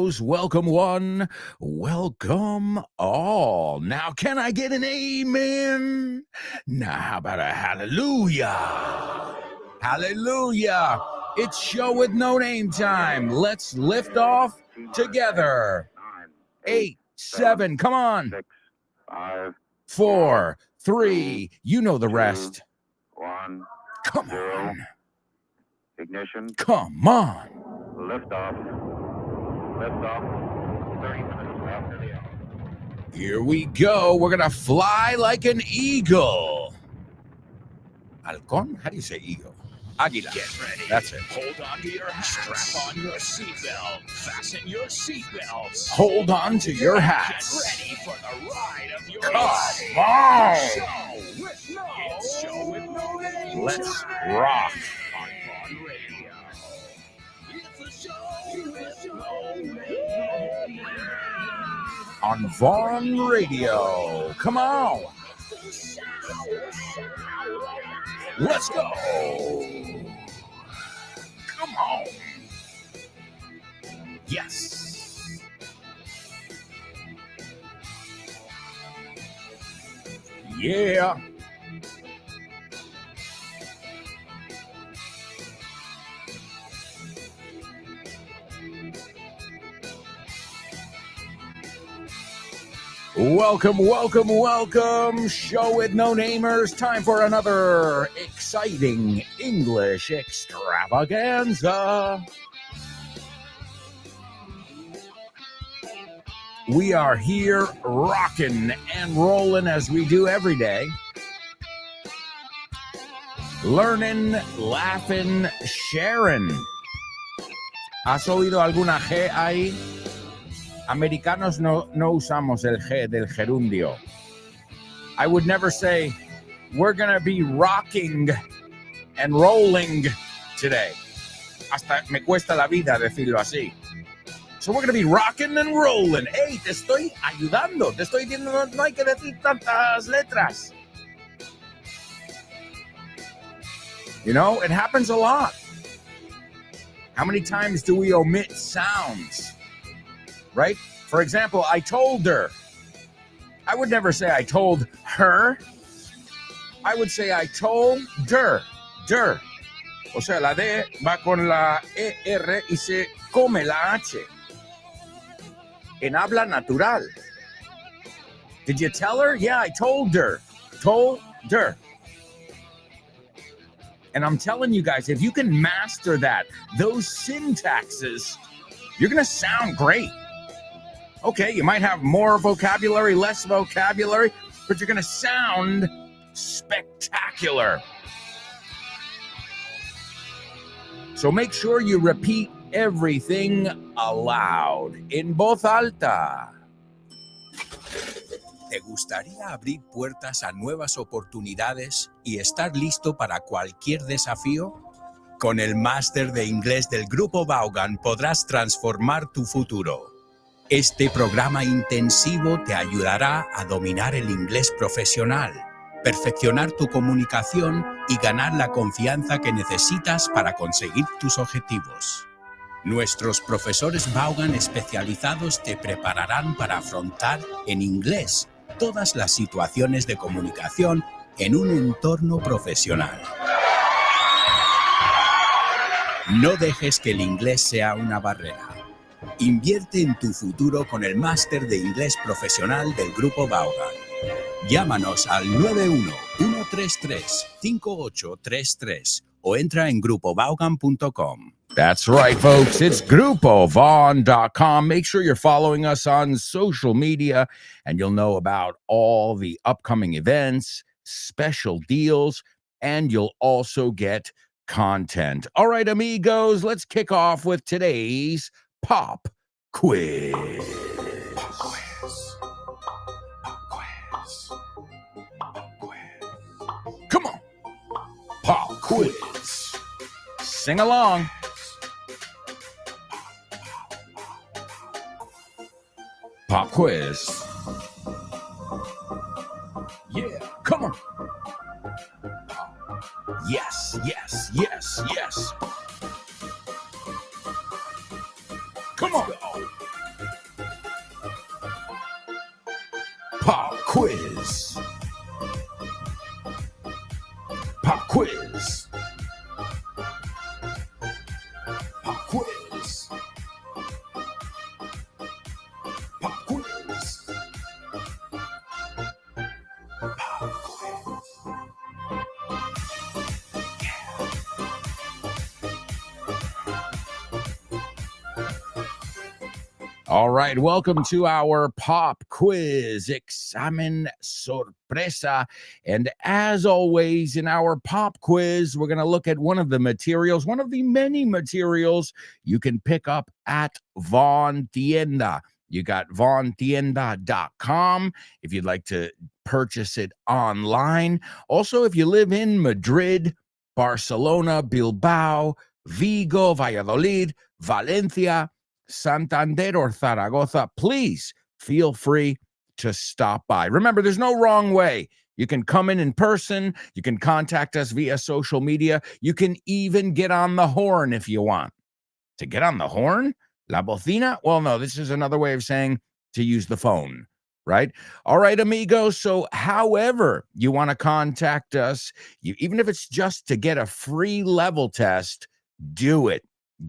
amigos. Welcome one, welcome all. Now, can I get an amen? Now, how about a hallelujah? Hallelujah. It's show with no name time. Let's lift off together. 8, 7, come on. 6, 5, 4, 3, you know the rest. 1, Come 0. on. Ignition. Come on. Lift off. Lift off. 30 minutes after the hour. Here we go. We're going to fly like an eagle. Halcón? How do you say eagle? Águila. Get ready. That's it. Hold on to your hats. Strap on your seatbelt. Fasten your seatbelts. Hold on to your hats. Get ready for the ride of your Come life. on. It's show with no name. Let's rock. On Vaughn Radio. It's a show with no name. On Vaughn Radio. Come on. Let's go. Come on. Yes. Yeah. Welcome, welcome, welcome. Show with no namers. Time for another exciting English extravaganza. We are here rocking and rolling as we do every day. Learning, laughing, sharing. ¿Has oído alguna G ahí? Americanos no usamos el G del gerundio. I would never say, we're going to be rocking and rolling today. Hasta me cuesta la vida decirlo así. So we're going to be rocking and rolling. Hey, te estoy ayudando. Te estoy diciendo, no hay que decir tantas letras. You know, it happens a lot. How many times do we omit sounds? Right? For example, I told her. I would never say I told her. I would say I told her. Der. O sea, la D va con la ER y se come la H. En habla natural. Did you tell her? Yeah, I told her. Told her. And I'm telling you guys, if you can master that, those syntaxes, you're going to sound great. Okay, you might have more vocabulary, less vocabulary, but you're going to sound spectacular. So make sure you repeat everything aloud, en voz alta. ¿Te gustaría abrir puertas a nuevas oportunidades y estar listo para cualquier desafío? Con el máster de inglés del Grupo Vaughan podrás transformar tu futuro. Este programa intensivo te ayudará a dominar el inglés profesional, perfeccionar tu comunicación y ganar la confianza que necesitas para conseguir tus objetivos. Nuestros profesores Vaughan especializados te prepararán para afrontar en inglés todas las situaciones de comunicación en un entorno profesional. No dejes que el inglés sea una barrera. Invierte en tu futuro con el máster de inglés profesional del Grupo Vaughan. Llámanos al 91-133-5833 o entra en grupovaughan.com. That's right, folks. It's grupovaughn.com. Make sure you're following us on social media, and you'll know about all the upcoming events, special deals, and you'll also get content. All right, amigos, let's kick off with today's Pop Quiz. Pop quiz. Pop quiz. Pop quiz. Come on. Pop Quiz. Sing along. Pop Quiz. Yeah, come on. Yes, yes, yes, yes. Come on. quiz. Pop quiz. Pop quiz. Pop quiz. Pop quiz. All right, welcome to our pop quiz, examen sorpresa. And as always, in our pop quiz, we're going to look at one of the materials, one of the many materials you can pick up at Von Tienda. You got vontienda.com if you'd like to purchase it online. Also, if you live in Madrid, Barcelona, Bilbao, Vigo, Valladolid, Valencia, Santander, or Zaragoza, please feel free to stop by. Remember, there's no wrong way. You can come in person. You can contact us via social media. You can even get on the horn if you want. To get on the horn? La bocina? Well, no, this is another way of saying to use the phone, right? All right, amigos. So however you want to contact us, even if it's just to get a free level test, do it.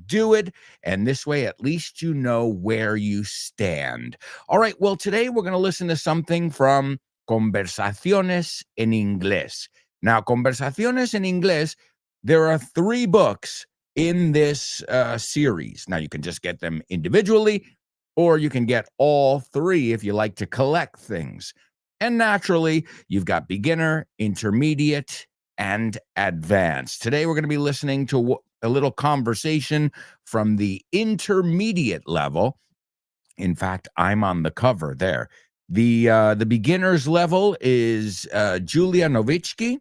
Do it, and this way at least you know where you stand. All right, well, today we're going to listen to something from Conversaciones en Inglés. Now, Conversaciones en Inglés, there are 3 books in this series. Now, you can just get them individually, or you can get all 3 if you like to collect things. And naturally, you've got beginner, intermediate, and advanced. Today, we're going to be listening to a little conversation from the intermediate level. In fact, I'm on the cover there. The beginner's level is Julia Nowitzki.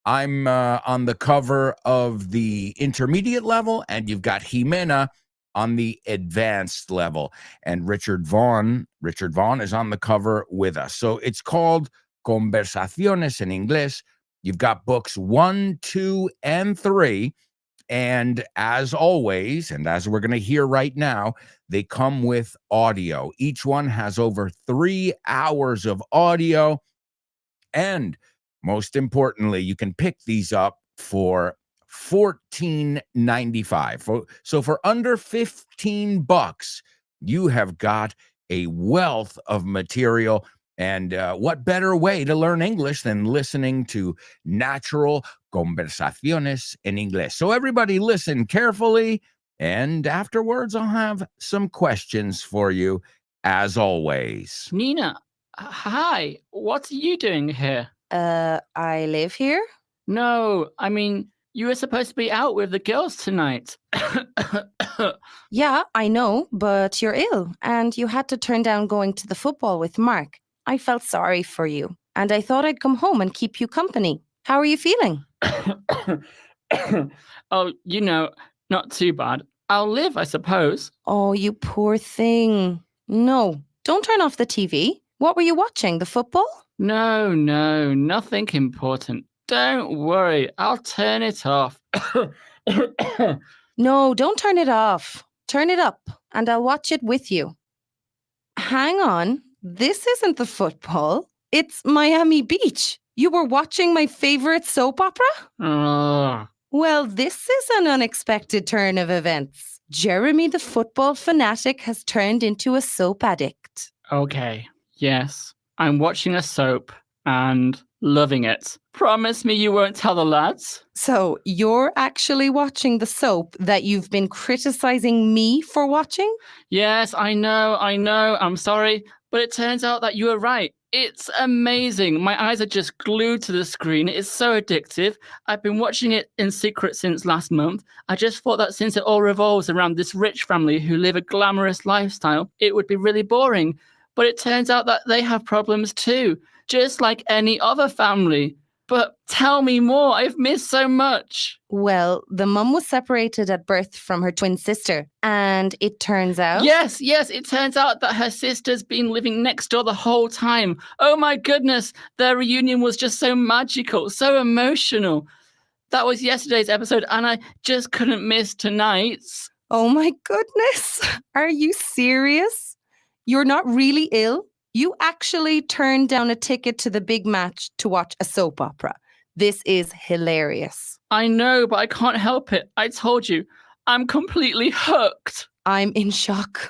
I'm on the cover of the intermediate level, and you've got Jimena on the advanced level. And Richard Vaughn is on the cover with us. So it's called Conversaciones en Inglés. You've got books 1, 2, and 3. And as always, and as we're going to hear right now, they come with audio. Each one has over 3 hours of audio. And most importantly, you can pick these up for $14.95. So for under $15, you have got a wealth of material. And what better way to learn English than listening to natural conversaciones en inglés? So everybody listen carefully, and afterwards I'll have some questions for you, as always. Nina, hi. What are you doing here? I live here? No, I mean, you were supposed to be out with the girls tonight. Yeah, I know, but you're ill, and you had to turn down going to the football with Mark. I felt sorry for you, and I thought I'd come home and keep you company. How are you feeling? Oh, not too bad. I'll live, I suppose. Oh, you poor thing. No, don't turn off the TV. What were you watching, the football? No, nothing important. Don't worry, I'll turn it off. No, don't turn it off. Turn it up, and I'll watch it with you. Hang on. This isn't the football. It's Miami Beach. You were watching my favorite soap opera? Well, this is an unexpected turn of events. Jeremy the football fanatic has turned into a soap addict. Okay, yes. I'm watching a soap and loving it. Promise me you won't tell the lads? So you're actually watching the soap that you've been criticizing me for watching? Yes, I know. I'm sorry. But it turns out that you were right. It's amazing. My eyes are just glued to the screen. It's so addictive. I've been watching it in secret since last month. I just thought that since it all revolves around this rich family who live a glamorous lifestyle, it would be really boring. But it turns out that they have problems too, just like any other family. But tell me more. I've missed so much. Well, the mum was separated at birth from her twin sister, and it turns out... Yes, it turns out that her sister's been living next door the whole time. Oh my goodness, their reunion was just so magical, so emotional. That was yesterday's episode, and I just couldn't miss tonight's. Oh my goodness. Are you serious? You're not really ill? You actually turned down a ticket to the big match to watch a soap opera. This is hilarious. I know, but I can't help it. I told you, I'm completely hooked. I'm in shock.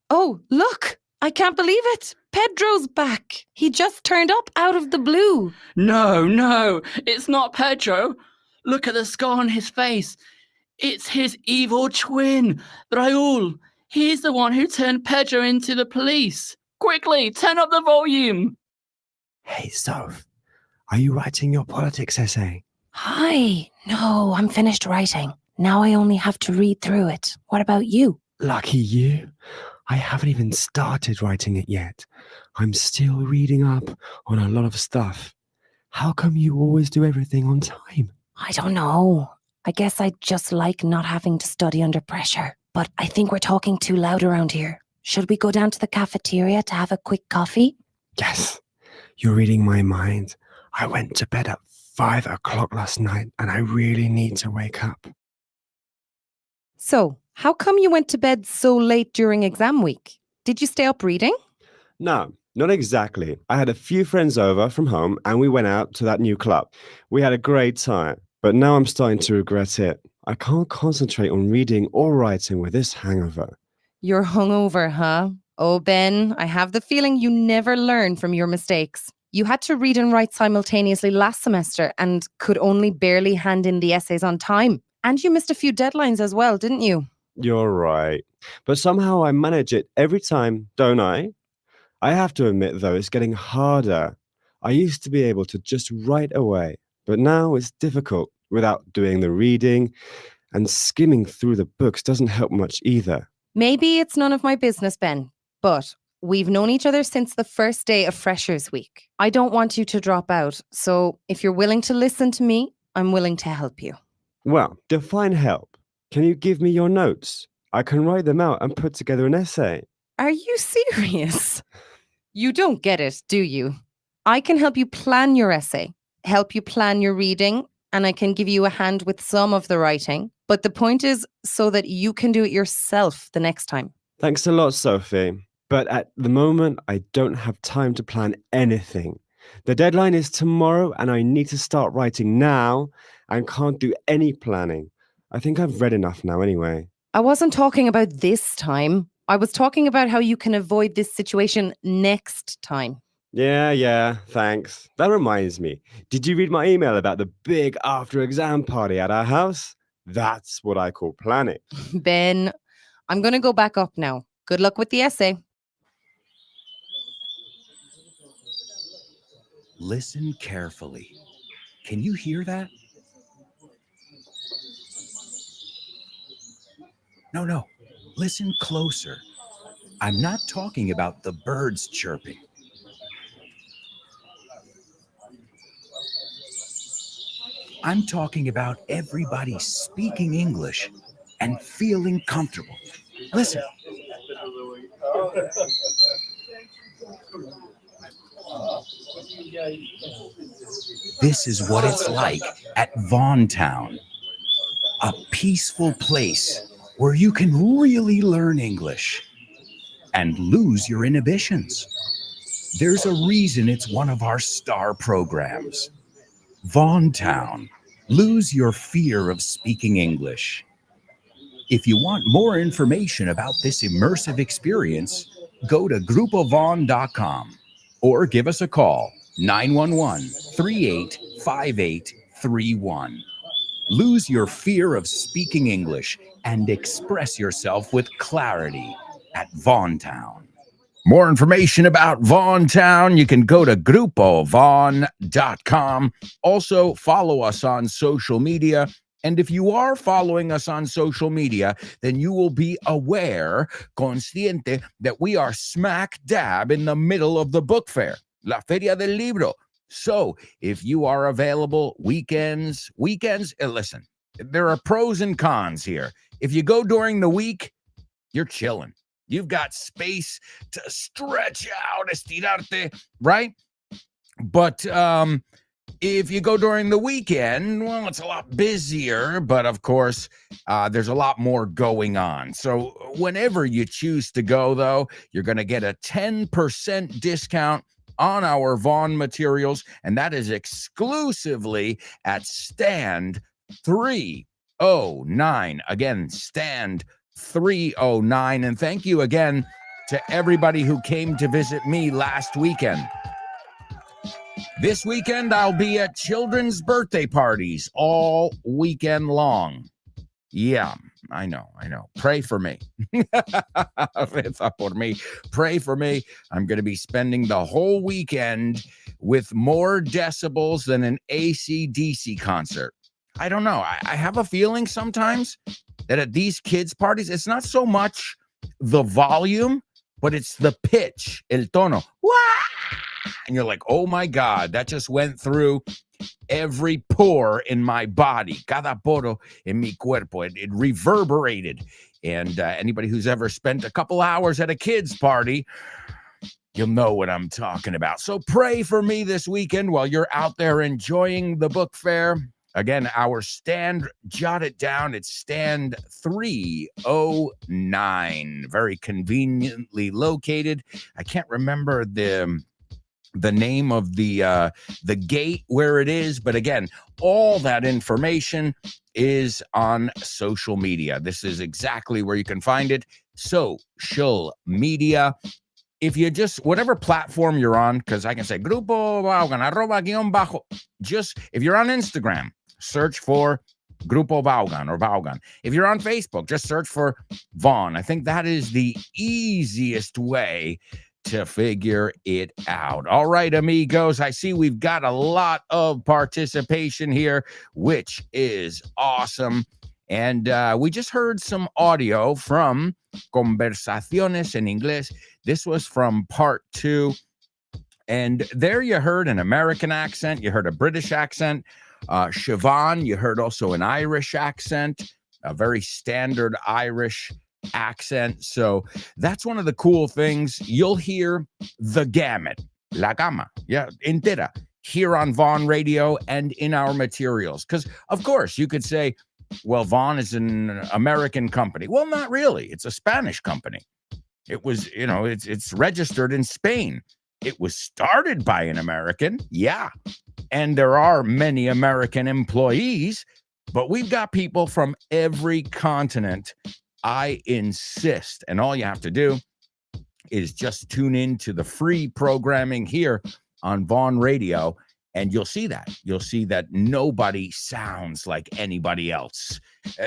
Oh, look! I can't believe it! Pedro's back! He just turned up out of the blue. No, it's not Pedro. Look at the scar on his face. It's his evil twin, Raul. He's the one who turned Pedro into the police. Quickly, turn up the volume. Hey, Soph, are you writing your politics essay? Hi. No, I'm finished writing. Now I only have to read through it. What about you? Lucky you. I haven't even started writing it yet. I'm still reading up on a lot of stuff. How come you always do everything on time? I don't know. I guess I just like not having to study under pressure. But I think we're talking too loud around here. Should we go down to the cafeteria to have a quick coffee? Yes, you're reading my mind. I went to bed at 5 o'clock last night and I really need to wake up. So, how come you went to bed so late during exam week? Did you stay up reading? No, not exactly. I had a few friends over from home and we went out to that new club. We had a great time, but now I'm starting to regret it. I can't concentrate on reading or writing with this hangover. You're hungover, huh? Oh, Ben, I have the feeling you never learn from your mistakes. You had to read and write simultaneously last semester and could only barely hand in the essays on time. And you missed a few deadlines as well, didn't you? You're right. But somehow I manage it every time, don't I? I have to admit, though, it's getting harder. I used to be able to just write away, but now it's difficult without doing the reading, and skimming through the books doesn't help much either. Maybe it's none of my business, Ben, but we've known each other since the first day of Freshers Week. I don't want you to drop out, so if you're willing to listen to me, I'm willing to help you. Well, define help. Can you give me your notes? I can write them out and put together an essay. Are you serious? You don't get it, do you? I can help you plan your essay, help you plan your reading, and I can give you a hand with some of the writing. But the point is so that you can do it yourself the next time. Thanks a lot, Sophie. But at the moment, I don't have time to plan anything. The deadline is tomorrow and I need to start writing now and can't do any planning. I think I've read enough now anyway. I wasn't talking about this time. I was talking about how you can avoid this situation next time. Yeah, thanks. That reminds me. Did you read my email about the big after-exam party at our house? That's what I call planning. Ben, I'm going to go back up now. Good luck with the essay. Listen carefully. Can you hear that? No. Listen closer. I'm not talking about the birds chirping. I'm talking about everybody speaking English and feeling comfortable. Listen. This is what it's like at Vaughan Town, a peaceful place where you can really learn English and lose your inhibitions. There's a reason it's one of our star programs. Vaughan Town, lose your fear of speaking English. If you want more information about this immersive experience, go to grupovaughan.com or give us a call, 911-385831. Lose your fear of speaking English and express yourself with clarity at Vaughan Town. More information about Vaughan Town, you can go to grupovaughan.com. Also, follow us on social media. And if you are following us on social media, then you will be aware, consciente, that we are smack dab in the middle of the book fair, La Feria del Libro. So if you are available weekends, listen, there are pros and cons here. If you go during the week, you're chilling. You've got space to stretch out, estirarte, right? But If you go during the weekend, well, it's a lot busier, but of course, there's a lot more going on. So whenever you choose to go, though, you're going to get a 10% discount on our Vaughn materials, and that is exclusively at Stand 309. Again, Stand 309. And thank you again to everybody who came to visit me last weekend. This weekend, I'll be at children's birthday parties all weekend long. Yeah, I know. Pray for me. Reza por mí. Pray for me. I'm going to be spending the whole weekend with more decibels than an AC/DC concert. I don't know. I have a feeling sometimes that at these kids' parties, it's not so much the volume, but it's the pitch, el tono. Wah! And you're like, oh my God, that just went through every pore in my body. Cada poro en mi cuerpo. It reverberated. And anybody who's ever spent a couple hours at a kid's party, you'll know what I'm talking about. So pray for me this weekend while you're out there enjoying the book fair. Again, our stand, jot it down. It's Stand 309. Very conveniently located. I can't remember the name of the gate where it is, but again, all that information is on social media. This is exactly where you can find it. Social media. If you just, whatever platform you're on, because I can say Grupo Vaughan, @_ just if you're on Instagram, search for Grupo Vaughan or Vaughan. If you're on Facebook, just search for Vaughn. I think that is the easiest way to figure it out. All right, amigos, I see we've got a lot of participation here, which is awesome. And we just heard some audio from Conversaciones en Inglés. This was from part 2. And there you heard an American accent. You heard a British accent. Siobhan, you heard also an Irish accent, a very standard Irish accent. So that's one of the cool things. You'll hear the gamut, la gama, entera, here on Vaughn Radio and in our materials. Because, of course, you could say, well, Vaughn is an American company. Well, not really. It's a Spanish company. It was, it's registered in Spain. It was started by an American, yeah. And there are many American employees, but we've got people from every continent. I insist. And all you have to do is just tune in to the free programming here on Vaughn Radio, and you'll see that. You'll see that nobody sounds like anybody else.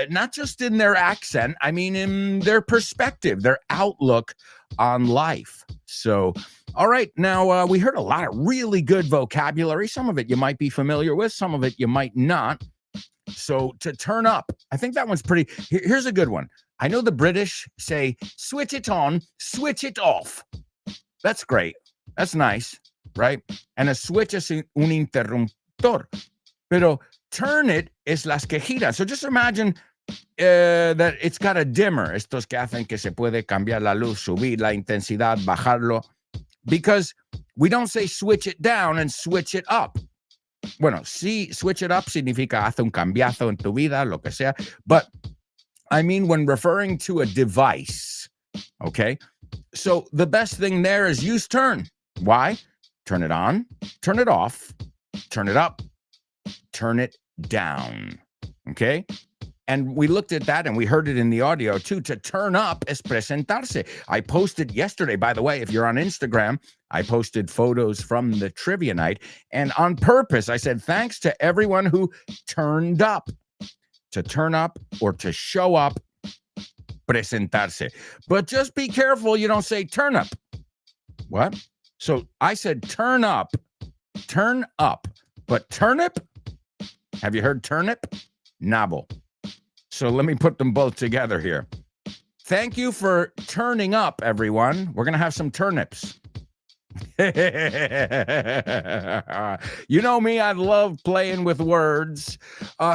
Not just in their accent, I mean in their perspective, their outlook on life. So, all right, now we heard a lot of really good vocabulary. Some of it you might be familiar with, some of it you might not. So to turn up, I think that one's pretty. Here's a good one. I know the British say, switch it on, switch it off. That's great. That's nice, right? And a switch es un interruptor. Pero turn it es las que giran. So just imagine that it's got a dimmer. Estos que hacen que se puede cambiar la luz, subir la intensidad, bajarlo. Because we don't say switch it down and switch it up. Bueno, sí, switch it up significa hace un cambiazo en tu vida, lo que sea. But I mean, when referring to a device, okay? So the best thing there is use turn. Why? Turn it on, turn it off, turn it up, turn it down, okay? And we looked at that and we heard it in the audio too. To turn up es presentarse. I posted yesterday, by the way, if you're on Instagram, I posted photos from the trivia night. And on purpose, I said, thanks to everyone who turned up. To turn up or to show up, presentarse. But just be careful you don't say turn up. What? So I said turn up. But turnip? Have you heard turnip? Nabo. So let me put them both together here. Thank you for turning up, everyone. We're going to have some turnips. You know me, I love playing with words.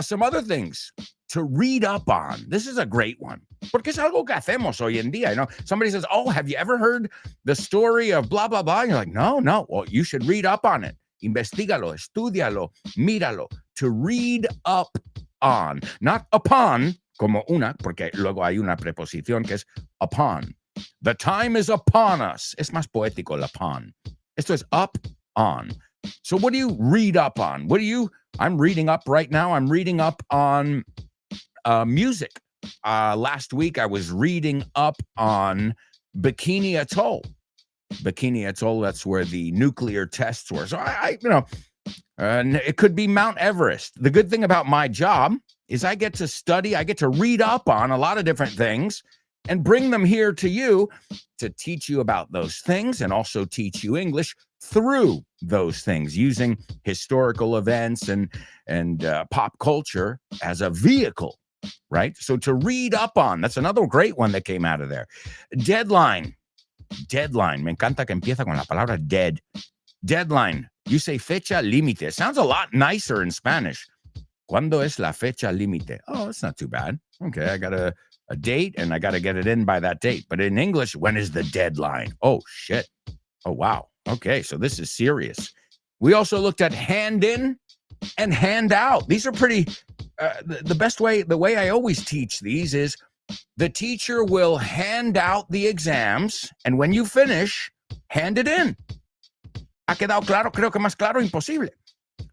Some other things to read up on. This is a great one. Porque es algo que hacemos hoy en día. You know, somebody says, oh, have you ever heard the story of blah, blah, blah? And you're like, no. Well, you should read up on it. Investígalo, estúdialo, míralo. To read up on, not upon, como una, porque luego hay una preposición que es upon. The time is upon us. Es más poético el upon. Esto es up on. So what do you read up on? I'm reading up right now. I'm reading up on music. Last week I was reading up on Bikini Atoll. Bikini Atoll, that's where the nuclear tests were. So it could be Mount Everest. The good thing about my job is I get to study, I get to read up on a lot of different things and bring them here to you to teach you about those things and also teach you English through those things using historical events and pop culture as a vehicle, right? So to read up on, that's another great one that came out of there. Deadline. Me encanta que empieza con la palabra dead. Deadline. You say fecha límite. It sounds a lot nicer in Spanish. ¿Cuándo es la fecha límite? Oh, it's not too bad. Okay, I got a date and I got to get it in by that date. But in English, when is the deadline? Oh, shit. Oh, wow. Okay, so this is serious. We also looked at hand in and hand out. These are pretty, the way I always teach these is the teacher will hand out the exams, and when you finish, hand it in. ¿Ha quedado claro? Creo que más claro imposible.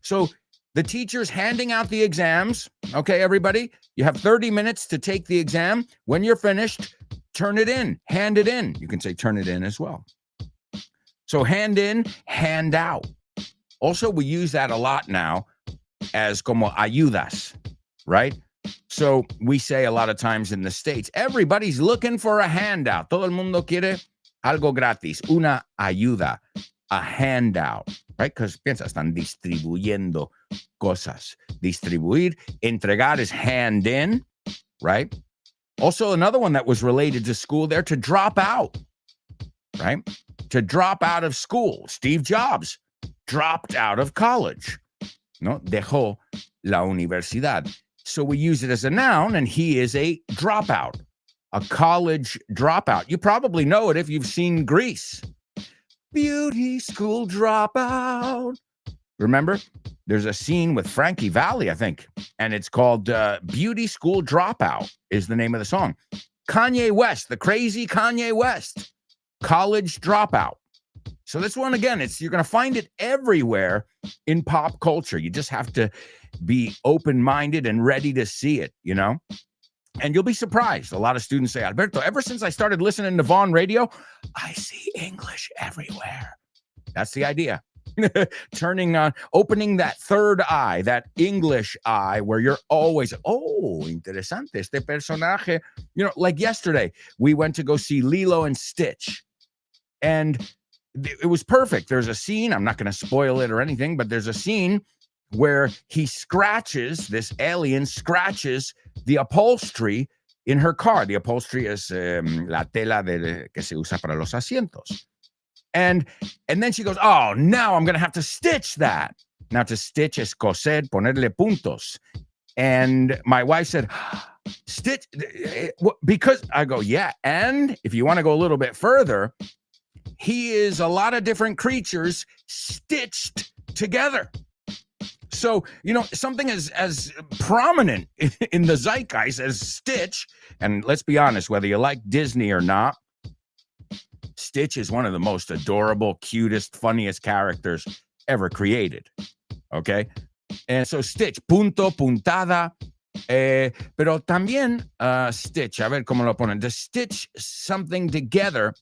So the teacher's handing out the exams. Okay, everybody, you have 30 minutes to take the exam. When you're finished, turn it in, hand it in. You can say turn it in as well. So hand in, hand out. Also, we use that a lot now as como ayudas, right? So we say a lot of times in the States, everybody's looking for a handout. Todo el mundo quiere algo gratis, una ayuda, a handout, right? Because piensa, están distribuyendo cosas. Distribuir, entregar is hand in, right? Also, another one that was related to school there, to drop out, right? To drop out of school. Steve Jobs dropped out of college. No, dejó la universidad. So we use it as a noun, and he is a dropout, a college dropout. You probably know it if you've seen Grease. Beauty school dropout. Remember? There's a scene with Frankie Valli, I think, and it's called Beauty School Dropout is the name of the song. Kanye West, the crazy Kanye West, college dropout. So this one, again, you're going to find it everywhere in pop culture. You just have to be open-minded and ready to see it, you know? And you'll be surprised. A lot of students say, Alberto, ever since I started listening to Vaughn Radio, I see English everywhere. That's the idea. Opening that third eye, that English eye, where you're always, oh, interesante, este personaje. You know, like yesterday, we went to go see Lilo and Stitch. And it was perfect. There's a scene, I'm not going to spoil it or anything, but there's a scene where this alien scratches the upholstery in her car. The upholstery is la tela que se usa para los asientos. And then she goes, oh, now I'm going to have to stitch that. Now to stitch es coser, ponerle puntos. And my wife said, stitch, because I go, yeah. And if you want to go a little bit further, he is a lot of different creatures stitched together. So, you know, something as prominent in the zeitgeist as Stitch, and let's be honest, whether you like Disney or not, Stitch is one of the most adorable, cutest, funniest characters ever created. Okay? And so Stitch, punto, puntada, pero también Stitch, a ver cómo lo ponen, to stitch something together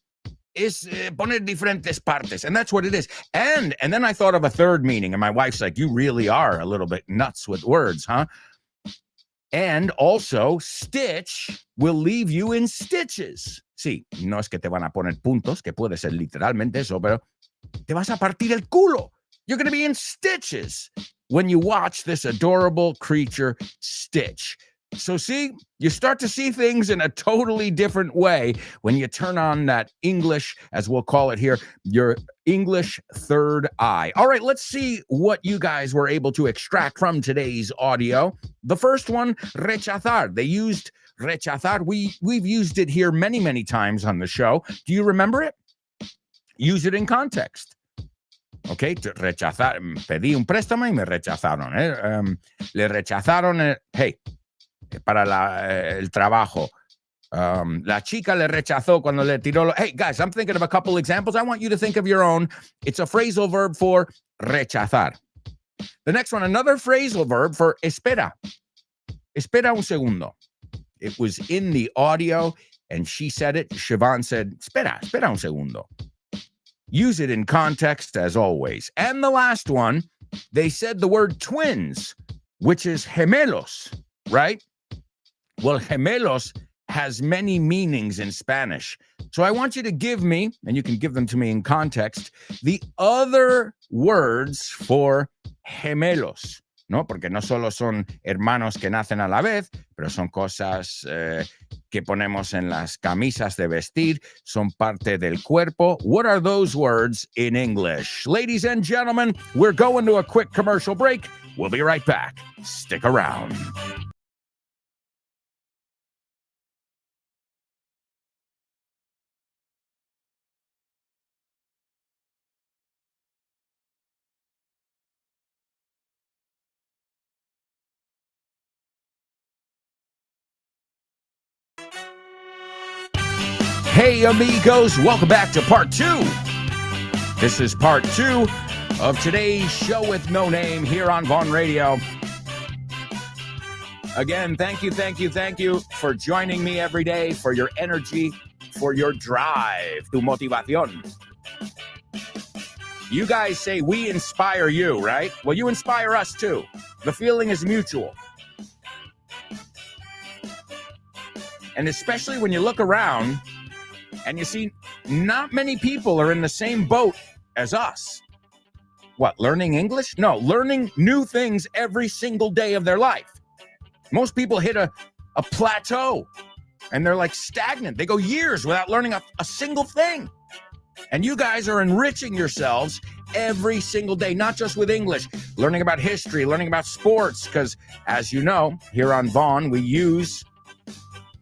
is poner diferentes partes, and that's what it is. And then I thought of a third meaning, and my wife's like, you really are a little bit nuts with words, huh? And also, stitch will leave you in stitches. Sí, no es que te van a poner puntos, que puede ser literalmente eso, pero te vas a partir el culo. You're going to be in stitches when you watch this adorable creature, Stitch. So see, you start to see things in a totally different way when you turn on that English, as we'll call it here, your English third eye. All right, let's see what you guys were able to extract from today's audio. The first one, rechazar. They used rechazar. We've used it here many, many times on the show. Do you remember it? Use it in context. Ok, pedí un préstamo y me rechazaron. Le rechazaron, hey, para el trabajo. La chica le rechazó cuando le tiró. Hey, guys, I'm thinking of a couple examples. I want you to think of your own. It's a phrasal verb for rechazar. The next one, another phrasal verb for espera. Espera un segundo. It was in the audio, and she said it. Siobhan said, espera un segundo. Use it in context, as always. And the last one, they said the word twins, which is gemelos, right? Well, gemelos has many meanings in Spanish. So I want you to give me, and you can give them to me in context, the other words for gemelos, ¿no? Porque no solo son hermanos que nacen a la vez, pero son cosas que ponemos en las camisas de vestir, son parte del cuerpo. What are those words in English? Ladies and gentlemen, we're going to a quick commercial break. We'll be right back. Stick around. Hey, amigos, welcome back to part 2. This is part 2 of today's show with no name here on Vaughn Radio. Again, thank you for joining me every day, for your energy, for your drive, tu motivación. You guys say we inspire you, right? Well, you inspire us too. The feeling is mutual. And especially when you look around, and you see, not many people are in the same boat as us. What, learning English? No, learning new things every single day of their life. Most people hit a plateau, and they're like stagnant. They go years without learning a single thing. And you guys are enriching yourselves every single day, not just with English, learning about history, learning about sports, because as you know, here on Vaughn, we use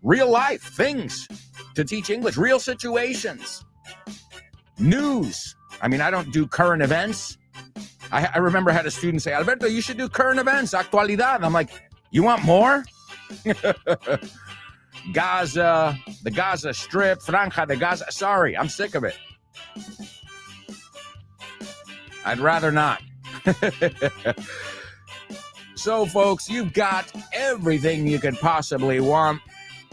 real life things to teach English, real situations, news. I mean, I don't do current events. I remember I had a student say, Alberto, you should do current events, actualidad. I'm like, you want more? Gaza, the Gaza Strip, Franja de Gaza. Sorry, I'm sick of it. I'd rather not. So, folks, you've got everything you could possibly want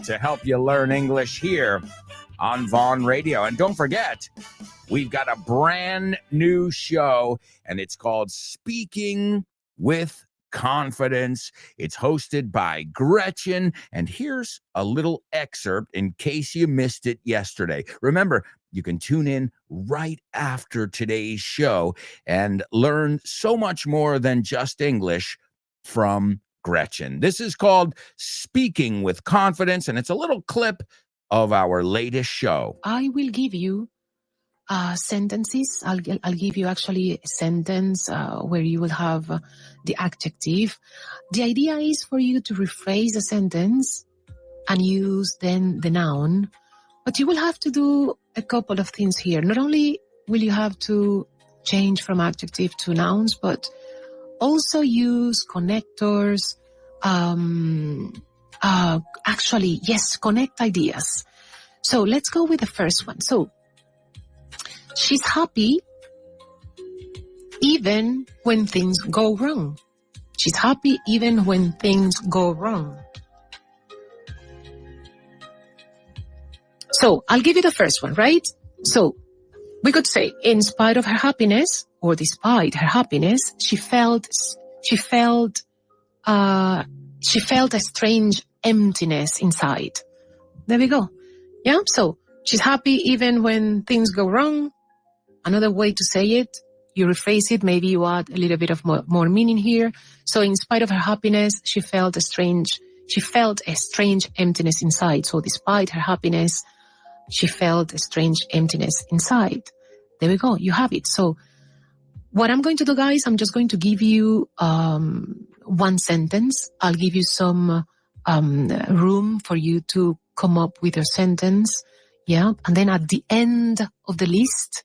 to help you learn English here on Vaughn Radio. And don't forget, we've got a brand new show, and it's called Speaking with Confidence. It's hosted by Gretchen, and here's a little excerpt in case you missed it yesterday. Remember, you can tune in right after today's show and learn so much more than just English from Gretchen. This is called Speaking with Confidence, and it's a little clip of our latest show. I will give you sentences. I'll give you actually a sentence where you will have the adjective. The idea is for you to rephrase the sentence and use then the noun, but you will have to do a couple of things here. Not only will you have to change from adjective to nouns, but also use connectors. Actually, yes, connect ideas. So let's go with the first one. So she's happy even when things go wrong. She's happy even when things go wrong. So I'll give you the first one, right? So we could say, in spite of her happiness, or despite her happiness, she felt a strange emptiness inside. There we go. Yeah, so she's happy even when things go wrong. Another way to say it, you rephrase it, maybe you add a little bit of more meaning here. So in spite of her happiness, she felt a strange emptiness inside. So despite her happiness, she felt a strange emptiness inside. There we go, you have it. So what I'm going to do, guys, I'm just going to give you one sentence. I'll give you some room for you to come up with your sentence. Yeah. And then at the end of the list,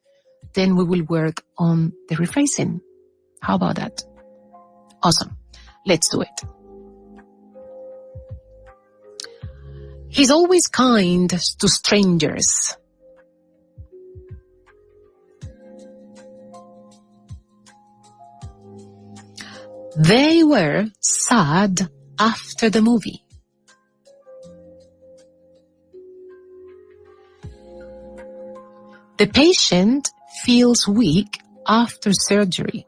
then we will work on the rephrasing. How about that? Awesome. Let's do it. He's always kind to strangers. They were sad after the movie. The patient feels weak after surgery.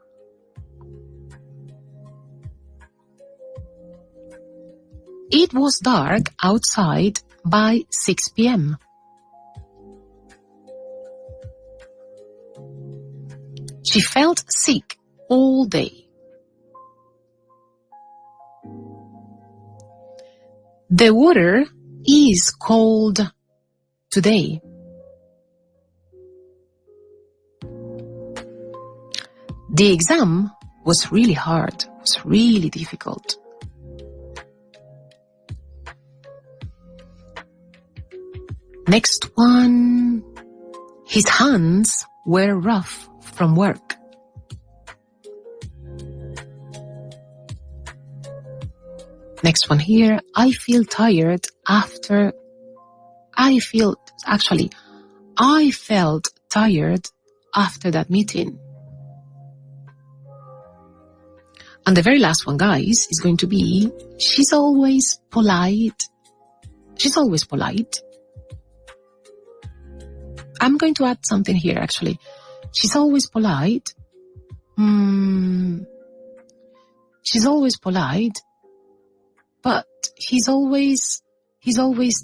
It was dark outside by 6 p.m. She felt sick all day. The water is cold today. The exam was really hard, was really difficult. Next one. His hands were rough from work. Next one here. I feel tired after... I felt tired after that meeting. And the very last one, guys, is going to be, she's always polite. She's always polite. I'm going to add something here, actually. She's always polite. She's always polite, but he's always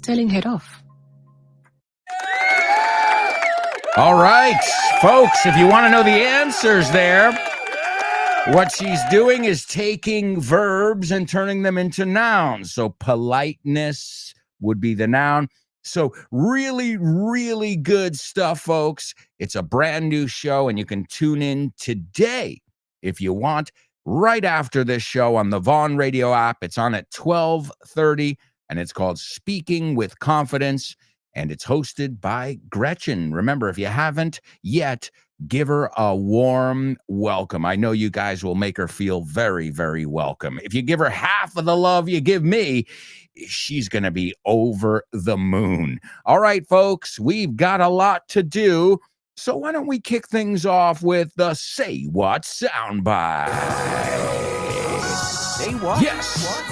telling her off. All right, folks, if you want to know the answers there, what she's doing is taking verbs and turning them into nouns. So politeness would be the noun. So really, really good stuff, folks. It's a brand new show, and you can tune in today if you want, right after this show on the Vaughn Radio app. It's on at 12:30, and it's called Speaking with Confidence, and it's hosted by Gretchen. Remember, if you haven't yet, give her a warm welcome. I know you guys will make her feel very, very welcome. If you give her half of the love you give me, she's going to be over the moon. All right, folks, we've got a lot to do. So why don't we kick things off with the Say What soundbite? Say what? Yes. What?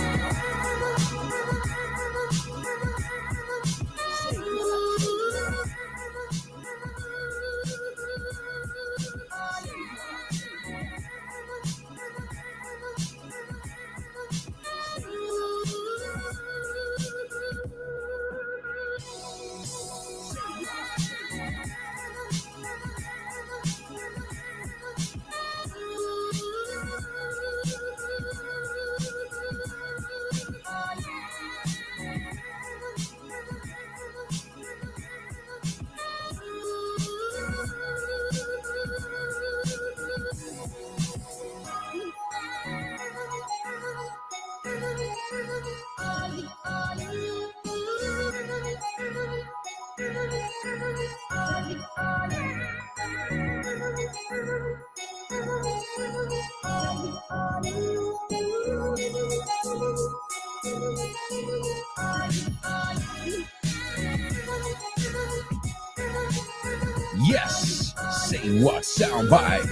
Yes, Say What soundbite.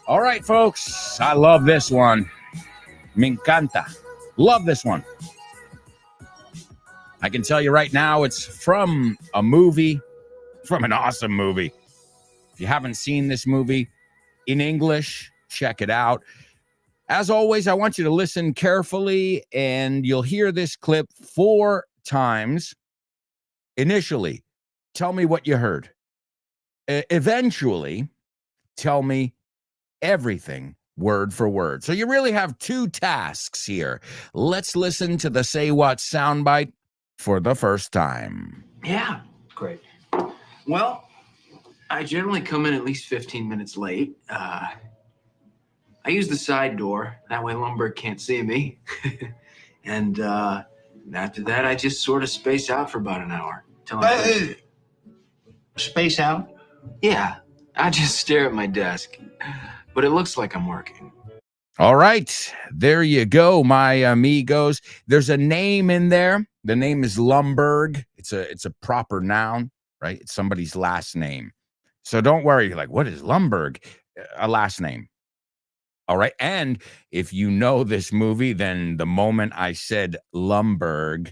All right, folks, I love this one. Me encanta. Love this one. I can tell you right now, it's from a movie, from an awesome movie. If you haven't seen this movie in English, check it out. As always, I want you to listen carefully, and you'll hear this clip 4 times. Initially, tell me what you heard. Eventually, tell me everything word for word. So you really have 2 tasks here. Let's listen to the Say What soundbite for the first time. Yeah, great. Well, I generally come in at least 15 minutes late. I use the side door. That way Lumberg can't see me. And after that, I just sort of space out for about an hour. Till Space out? Yeah, I just stare at my desk, but it looks like I'm working. All right, there you go, my amigos. There's a name in there. The name is Lumberg. It's a proper noun, right? It's somebody's last name. So don't worry. You're like, what is Lumberg? A last name. All right. And if you know this movie, then the moment I said Lumberg,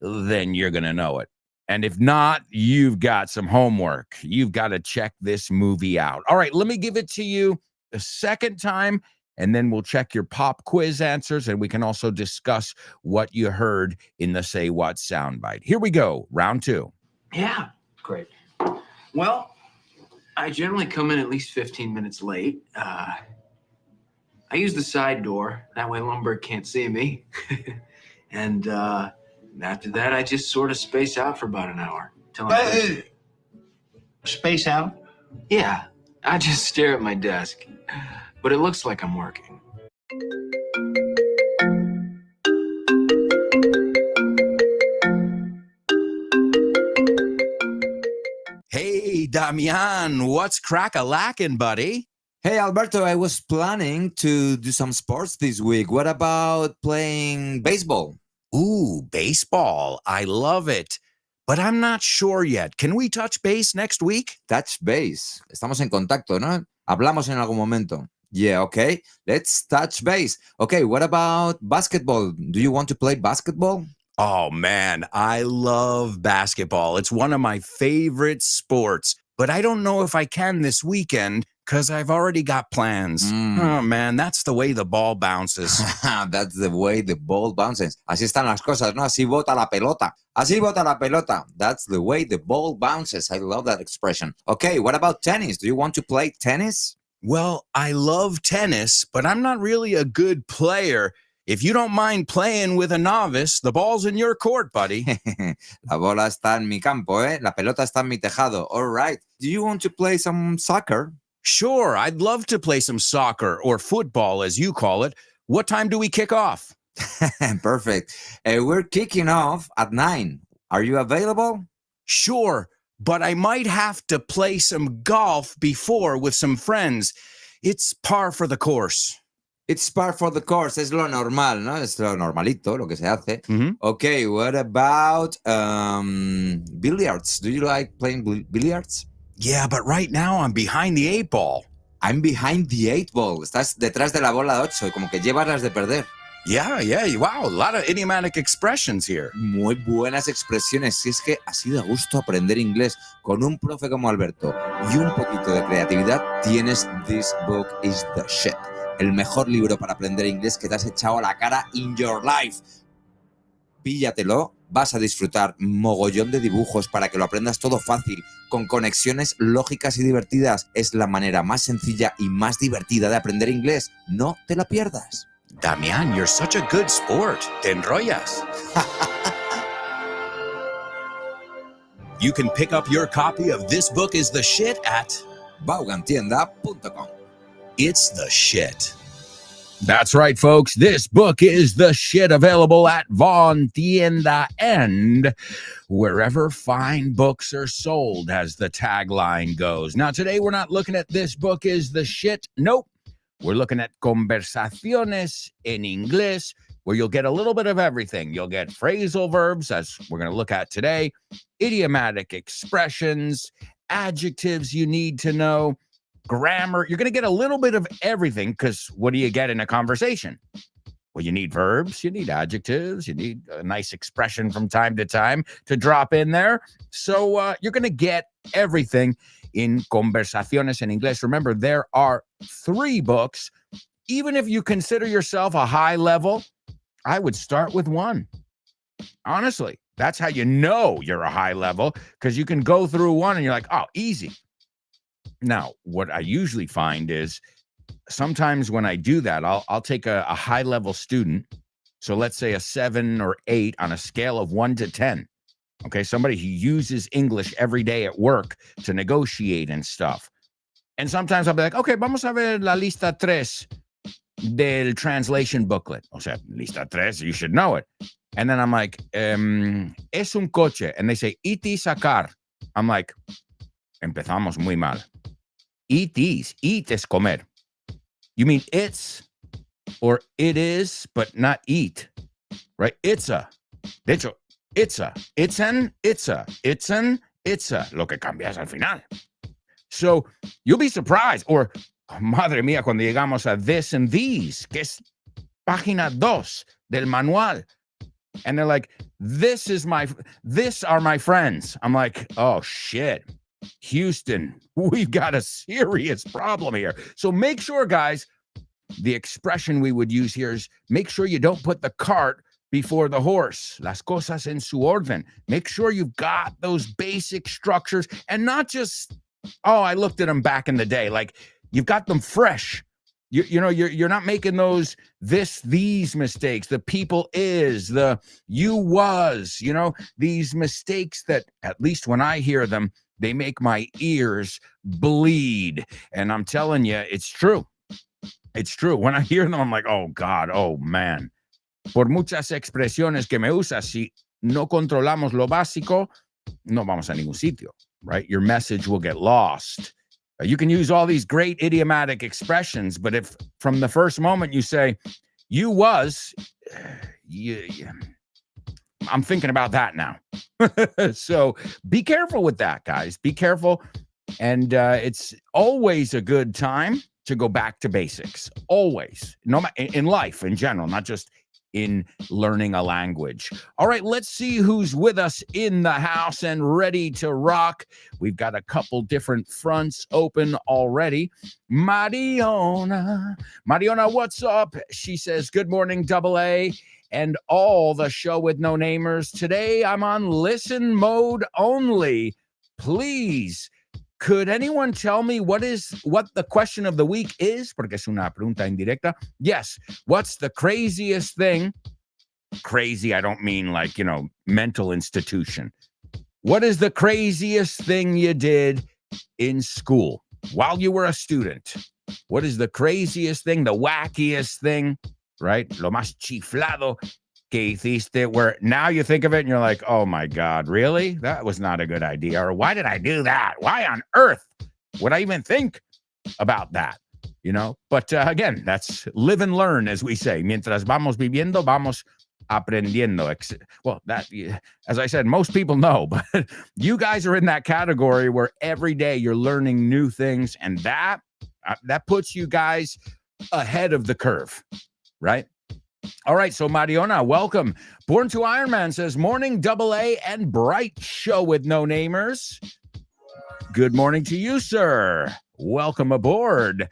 then you're going to know it. And if not, you've got some homework. You've got to check this movie out. All right, let me give it to you a second time, and then we'll check your pop quiz answers, and we can also discuss what you heard in the Say What soundbite. Here we go, round 2. Yeah, great. Well, I generally come in at least 15 minutes late. I use the side door. That way Lumberg can't see me. And after that, I just sort of space out for about an hour. Till I'm Space out? Yeah, I just stare at my desk. But it looks like I'm working. Hey, Damian, what's crack-a-lackin', buddy? Hey, Alberto, I was planning to do some sports this week. What about playing baseball? Ooh, baseball. I love it. But I'm not sure yet. Can we touch base next week? Touch base. Estamos en contacto, ¿no? Hablamos en algún momento. Yeah, okay. Let's touch base. Okay, what about basketball? Do you want to play basketball? Oh, man, I love basketball. It's one of my favorite sports. But I don't know if I can this weekend because I've already got plans. Oh, man, that's the way the ball bounces. That's the way the ball bounces. Así están las cosas, ¿no? Así bota la pelota. Así bota la pelota. That's the way the ball bounces. I love that expression. Okay, what about tennis? Do you want to play tennis? Well, I love tennis, but I'm not really a good player. If you don't mind playing with a novice, the ball's in your court, buddy. La bola está en mi campo, ¿eh? La pelota está en mi tejado. All right. Do you want to play some soccer? Sure, I'd love to play some soccer or football, as you call it. What time do we kick off? Perfect. We're kicking off at 9. Are you available? Sure, but I might have to play some golf before with some friends. It's par for the course. It's par for the course. Es lo normal, ¿no? Es lo normalito, lo que se hace. Mm-hmm. Okay, what about billiards? Do you like playing billiards? Yeah, but right now I'm behind the 8 ball. I'm behind the 8 ball. Estás detrás de la bola 8, como que llevas las de perder. Yeah, wow, a lot of idiomatic expressions here. Muy buenas expresiones. Si es que así de gusto aprender inglés con un profe como Alberto y un poquito de creatividad, tienes This Book is the Shit. El mejor libro para aprender inglés que te has echado a la cara in your life. Píllatelo, vas a disfrutar mogollón de dibujos para que lo aprendas todo fácil, con conexiones lógicas y divertidas. Es la manera más sencilla y más divertida de aprender inglés. No te la pierdas. Damian, you're such a good sport. Te enrollas. You can pick up your copy of This Book is the Shit at vaughantienda.com. It's the shit. That's right, folks. This book is the shit, available at Von Tienda and wherever fine books are sold, as the tagline goes. Now, today we're not looking at This Book is the Shit. Nope. We're looking at Conversaciones en Inglés, where you'll get a little bit of everything. You'll get phrasal verbs, as we're going to look at today, idiomatic expressions, adjectives you need to know, grammar. You're going to get a little bit of everything, because what do you get in a conversation? Well, you need verbs, you need adjectives, you need a nice expression from time to time to drop in there. So you're going to get everything in Conversaciones en Inglés. Remember, there are 3 books. Even if you consider yourself a high level, I would start with 1. Honestly, that's how you know you're a high level, because you can go through 1 and you're like, oh, easy. Now, what I usually find is sometimes when I do that, I'll take a high-level student. So let's say a 7 or 8 on a scale of 1 to 10. Okay, somebody who uses English every day at work to negotiate and stuff. And sometimes I'll be like, okay, vamos a ver la lista 3 del translation booklet. O sea, lista 3, you should know it. And then I'm like, es un coche. And they say, iti sacar. I'm like, Empezamos muy mal. Eat these. Eat es comer. You mean it's or it is, but not eat, right? It's a. De hecho, it's a. It's an. It's a. It's an. It's a. Lo que cambias al final. So you'll be surprised. Or, oh, madre mía, cuando llegamos a this and these, que es página 2 del manual. And they're like, this are my friends. I'm like, oh shit, Houston, we've got a serious problem here. So make sure, guys, the expression we would use here is make sure you don't put the cart before the horse. Las cosas en su orden. Make sure you've got those basic structures and not just, oh, I looked at them back in the day. Like you've got them fresh. You're not making these mistakes. The people is, the you was, these mistakes that at least when I hear them, they make my ears bleed. And I'm telling you, it's true. It's true. When I hear them, I'm like, oh God, oh man. Por muchas expresiones que me usas, si no controlamos lo básico, no vamos a ningún sitio, right? Your message will get lost. You can use all these great idiomatic expressions, but if from the first moment you say, you was, I'm thinking about that now. So be careful with that, guys. Be careful. And it's always a good time to go back to basics. Always. No, in life in general, not just in learning a language. All right, let's see who's with us in the house and ready to rock. We've got a couple different fronts open already. Mariona, what's up? She says, good morning, Double A, and all the show with no namers. Today, I'm on listen mode only. Please, could anyone tell me what the question of the week is? Porque es una pregunta indirecta. Yes. What's the craziest thing? Crazy, I don't mean like, mental institution. What is the craziest thing you did in school while you were a student? What is the craziest thing, the wackiest thing, right? Lo más chiflado que hiciste, where now you think of it and you're like, oh my God, really? That was not a good idea. Or why did I do that? Why on earth would I even think about that? But again, that's live and learn, as we say. Mientras vamos viviendo, vamos aprendiendo. Well, that, as I said, most people know, but you guys are in that category where every day you're learning new things, and that puts you guys ahead of the curve, right? All right, so Mariona, welcome. Born to Iron Man says, morning, Double A and bright show with no namers. Good morning to you, sir. Welcome aboard.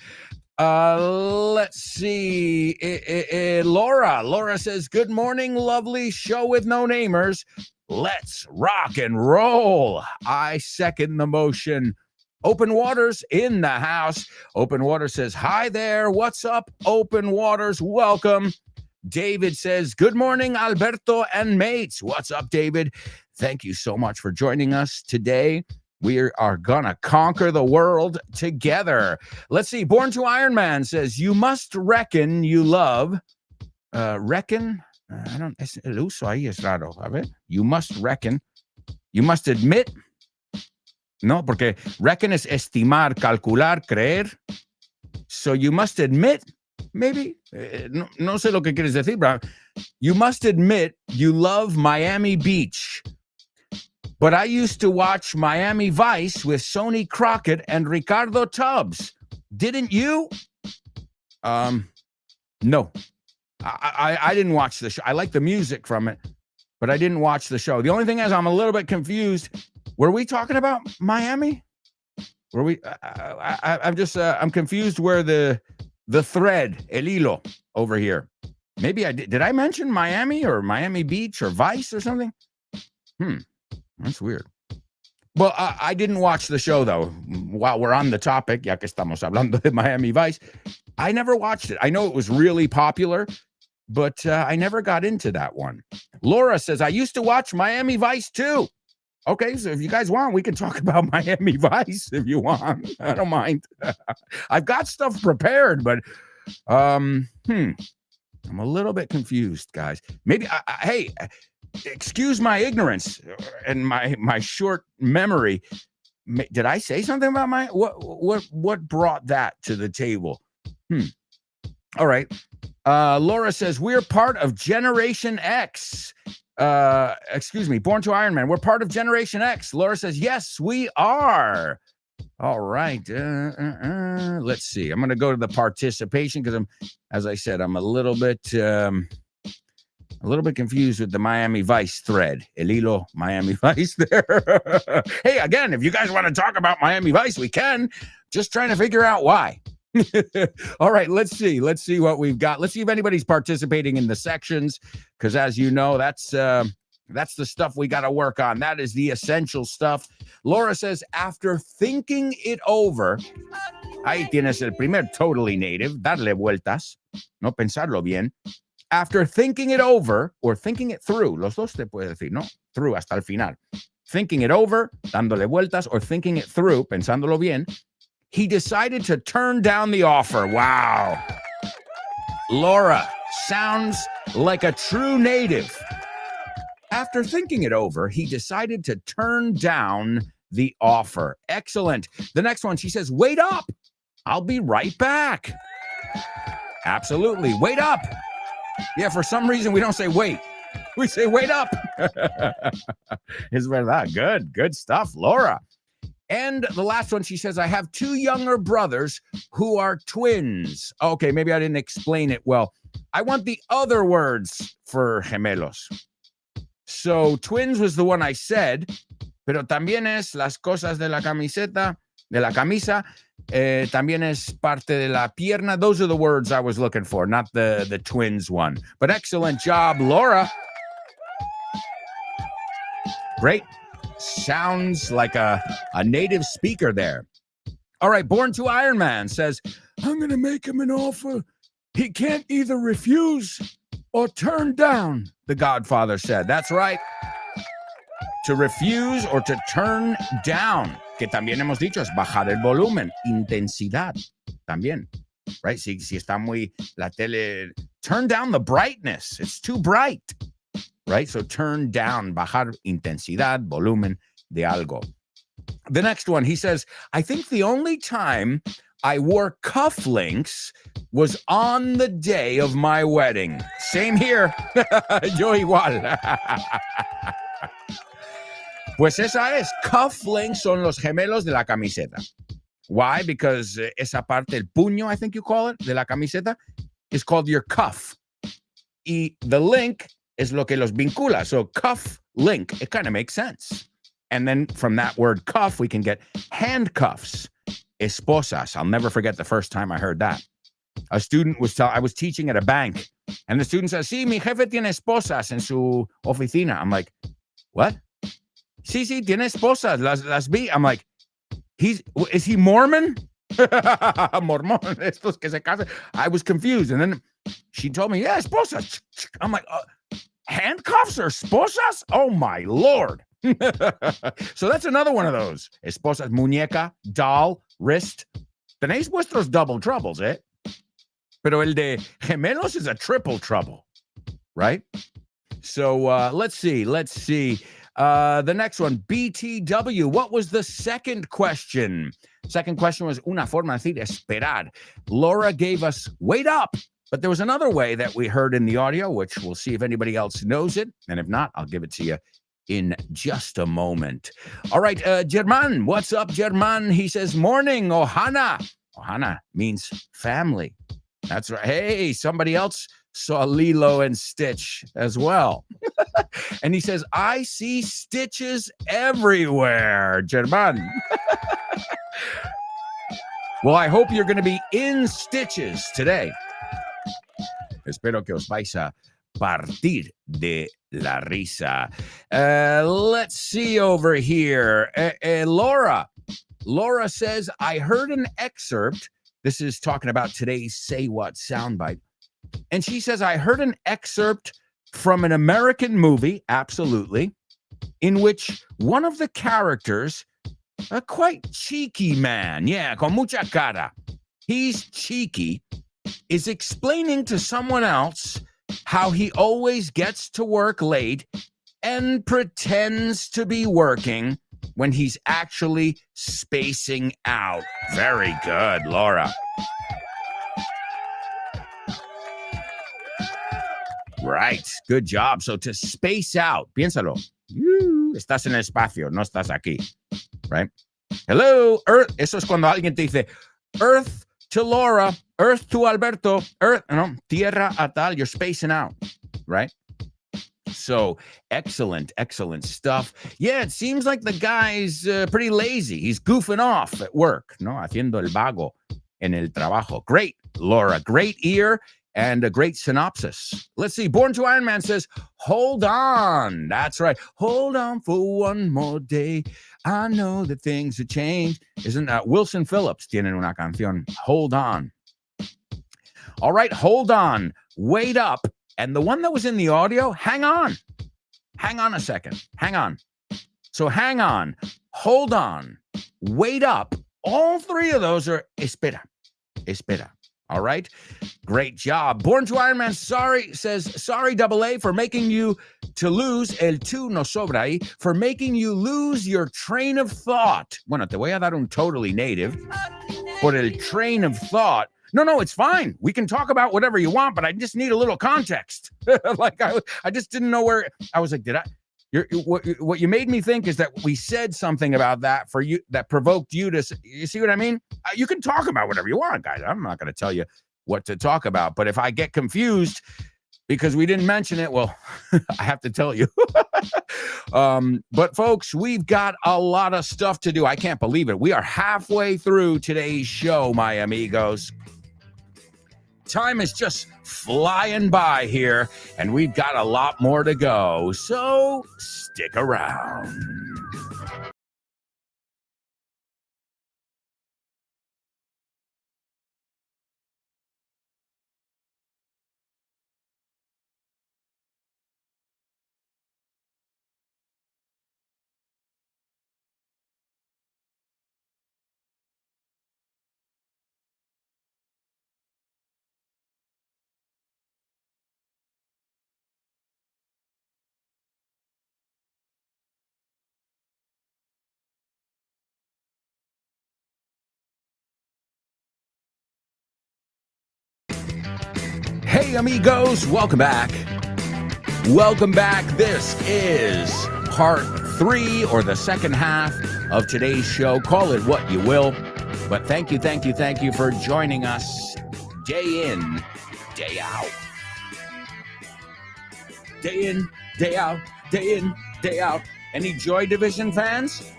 Let's see. Laura says, good morning, lovely show with no namers. Let's rock and roll. I second the motion. Open Waters in the house. Open Waters says, hi there. What's up, Open Waters? Welcome. David says, good morning, Alberto and mates. What's up, David? Thank you so much for joining us today. We are gonna conquer the world together. Let's see. Born to Iron Man says, you must reckon you love. Reckon? El uso ahí es raro. A ver. You must reckon. You must admit. No, porque reckon es estimar, calcular, creer. So you must admit. Maybe, no sé lo que quieres decir, bro. You must admit you love Miami Beach. But I used to watch Miami Vice with Sonny Crockett and Ricardo Tubbs. Didn't you? No. I didn't watch the show. I like the music from it, but I didn't watch the show. The only thing is I'm a little bit confused. Were we talking about Miami? Were we? I'm confused where the thread, el hilo, over here. Maybe I did. Did I mention Miami or Miami Beach or Vice or something? That's weird. Well, I didn't watch the show, though. While we're on the topic, ya que estamos hablando de Miami Vice, I never watched it. I know it was really popular, but I never got into that one. Laura says, I used to watch Miami Vice, too. Okay, so if you guys want, we can talk about Miami Vice if you want. I don't mind. I've got stuff prepared, but I'm a little bit confused, guys. Maybe, hey, excuse my ignorance and my short memory. Did I say something about what brought that to the table? All right. Laura says, we're part of Generation X. Excuse me, Born to Iron Man. We're part of Generation X. Laura says, yes, we are. All right. Let's see. I'm going to go to the participation because as I said, I'm a little bit confused with the Miami Vice thread. El hilo Miami Vice there. Hey, again, if you guys want to talk about Miami Vice, we can. Just trying to figure out why. All right, let's see what we've got. Let's see if anybody's participating in the sections, because as you know, that's the stuff we got to work on. That is the essential stuff. Laura says, after thinking it over, ahí tienes el primer totally native, darle vueltas, no pensarlo bien. After thinking it over, or thinking it through, los dos te puede decir, ¿no? Through hasta el final. Thinking it over, dándole vueltas, or thinking it through, pensándolo bien, he decided to turn down the offer. Wow. Laura sounds like a true native. After thinking it over, he decided to turn down the offer. Excellent. The next one, she says, wait up. I'll be right back. Absolutely. Wait up. Yeah, for some reason, we don't say wait. We say wait up. Es verdad. Good stuff, Laura. And the last one, she says, I have 2 younger brothers who are twins. Okay, maybe I didn't explain it well. I want the other words for gemelos. So twins was the one I said, pero también es las cosas de la camiseta, de la camisa, también es parte de la pierna. Those are the words I was looking for, not the twins one. But excellent job, Laura. Great. Sounds like a native speaker there. All right, Born to Iron Man says, I'm going to make him an offer he can't either refuse or turn down, the Godfather said. That's right. To refuse or to turn down, que también hemos dicho es bajar el volumen, intensidad, también, right? Si está muy la tele, turn down the brightness. It's too bright, right? So turn down, bajar intensidad, volumen de algo. The next one, he says, I think the only time I wore cufflinks was on the day of my wedding. Same here. Yo igual. Pues esa es. Cufflinks son los gemelos de la camiseta. Why? Because esa parte, el puño, I think you call it, de la camiseta, is called your cuff. Y the link is lo que los vincula. So cuff link, it kind of makes sense. And then from that word cuff, we can get handcuffs. Esposas. I'll never forget the first time I heard that. A student I was teaching at a bank, and the student says, sí, mi jefe tiene esposas en su oficina. I'm like, what? Sí, tiene esposas, las vi. I'm like, is he Mormon? Mormon, estos que se casan. I was confused, and then she told me, yeah, esposas. I'm like, handcuffs or esposas? Oh, my Lord. So that's another one of those. Esposas, muñeca, doll, wrist. Tenéis vuestros double troubles, eh? Pero el de gemelos is a triple trouble, right? So let's see. The next one, BTW. What was the second question? Second question was una forma de decir esperar. Laura gave us wait up. But there was another way that we heard in the audio, which we'll see if anybody else knows it. And if not, I'll give it to you in just a moment. All right, German. What's up, German? He says, morning, Ohana. Ohana means family. That's right. Hey, somebody else saw Lilo and Stitch as well. And he says, I see stitches everywhere, German. Well, I hope you're going to be in stitches today. Espero que os vais a partir de la risa. Let's see over here. Laura says, I heard an excerpt. This is talking about today's Say What soundbite. And she says, I heard an excerpt from an American movie, absolutely, in which one of the characters, a quite cheeky man, con mucha cara, he's cheeky, is explaining to someone else how he always gets to work late and pretends to be working when he's actually spacing out. Very good, Laura. Right. Good job. So to space out, piénsalo. Estás en el espacio, no estás aquí. Right? Hello, Earth. Eso es cuando alguien te dice, Earth to Laura, Earth to Alberto, Earth, no, tierra a tal. You're spacing out. Right? So excellent stuff. Yeah, it seems like the guy's pretty lazy. He's goofing off at work, no? Haciendo el vago en el trabajo. Great, Laura. Great ear and a great synopsis. Let's see. Born to Iron Man says, hold on. That's right. Hold on for one more day. I know that things have changed. Isn't Wilson Phillips tienen una canción, Hold On. All right, hold on. Wait up. And the one that was in the audio, hang on. Hang on a second. Hang on. So hang on. Hold on. Wait up. All three of those are espera. Espera. All right. Great job. Born to Iron Man says, sorry, Double A, for making you to lose, el tú no sobra ahí, for making you lose your train of thought. Bueno, te voy a dar un totally native por el train of thought. No, it's fine. We can talk about whatever you want, but I just need a little context. Like I just didn't know where. I was like, what you made me think is that we said something about that for you that provoked you to, you see what I mean? You can talk about whatever you want, guys. I'm not going to tell you what to talk about, but if I get confused because we didn't mention it, well, I have to tell you. But folks, we've got a lot of stuff to do. I can't believe it. We are halfway through today's show, my amigos. Time is just flying by here, and we've got a lot more to go, so stick around. Hey, amigos, welcome back. Welcome back. This is part 3 or the second half of today's show. Call it what you will. But thank you for joining us day in, day out. Day in, day out, day in, day out. Any Joy Division fans?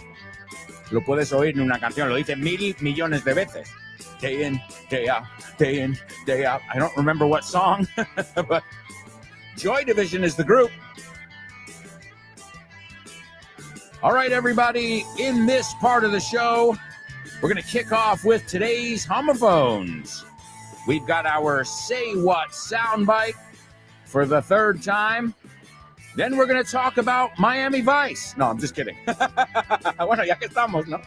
Lo puedes oír en una canción, lo dice 1,000 millones de veces. Day in, day out, day in, day out. I don't remember what song, but Joy Division is the group. All right, everybody, in this part of the show, we're going to kick off with today's homophones. We've got our Say What soundbite for the third time. Then we're going to talk about Miami Vice. No, I'm just kidding. Bueno, ya que estamos, ¿no?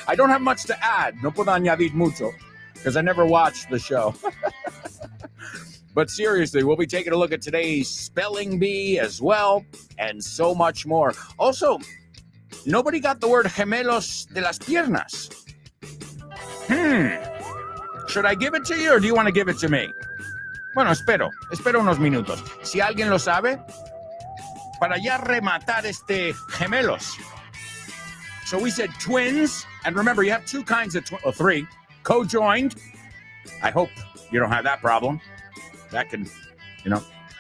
I don't have much to add. No puedo añadir mucho because I never watched the show. But seriously, we'll be taking a look at today's spelling bee as well and so much more. Also, nobody got the word gemelos de las piernas. Should I give it to you or do you want to give it to me? Bueno, espero unos minutos. Si alguien lo sabe, para ya rematar este gemelos. So we said twins, and remember, you have two kinds of three. Co-joined. I hope you don't have that problem. That can,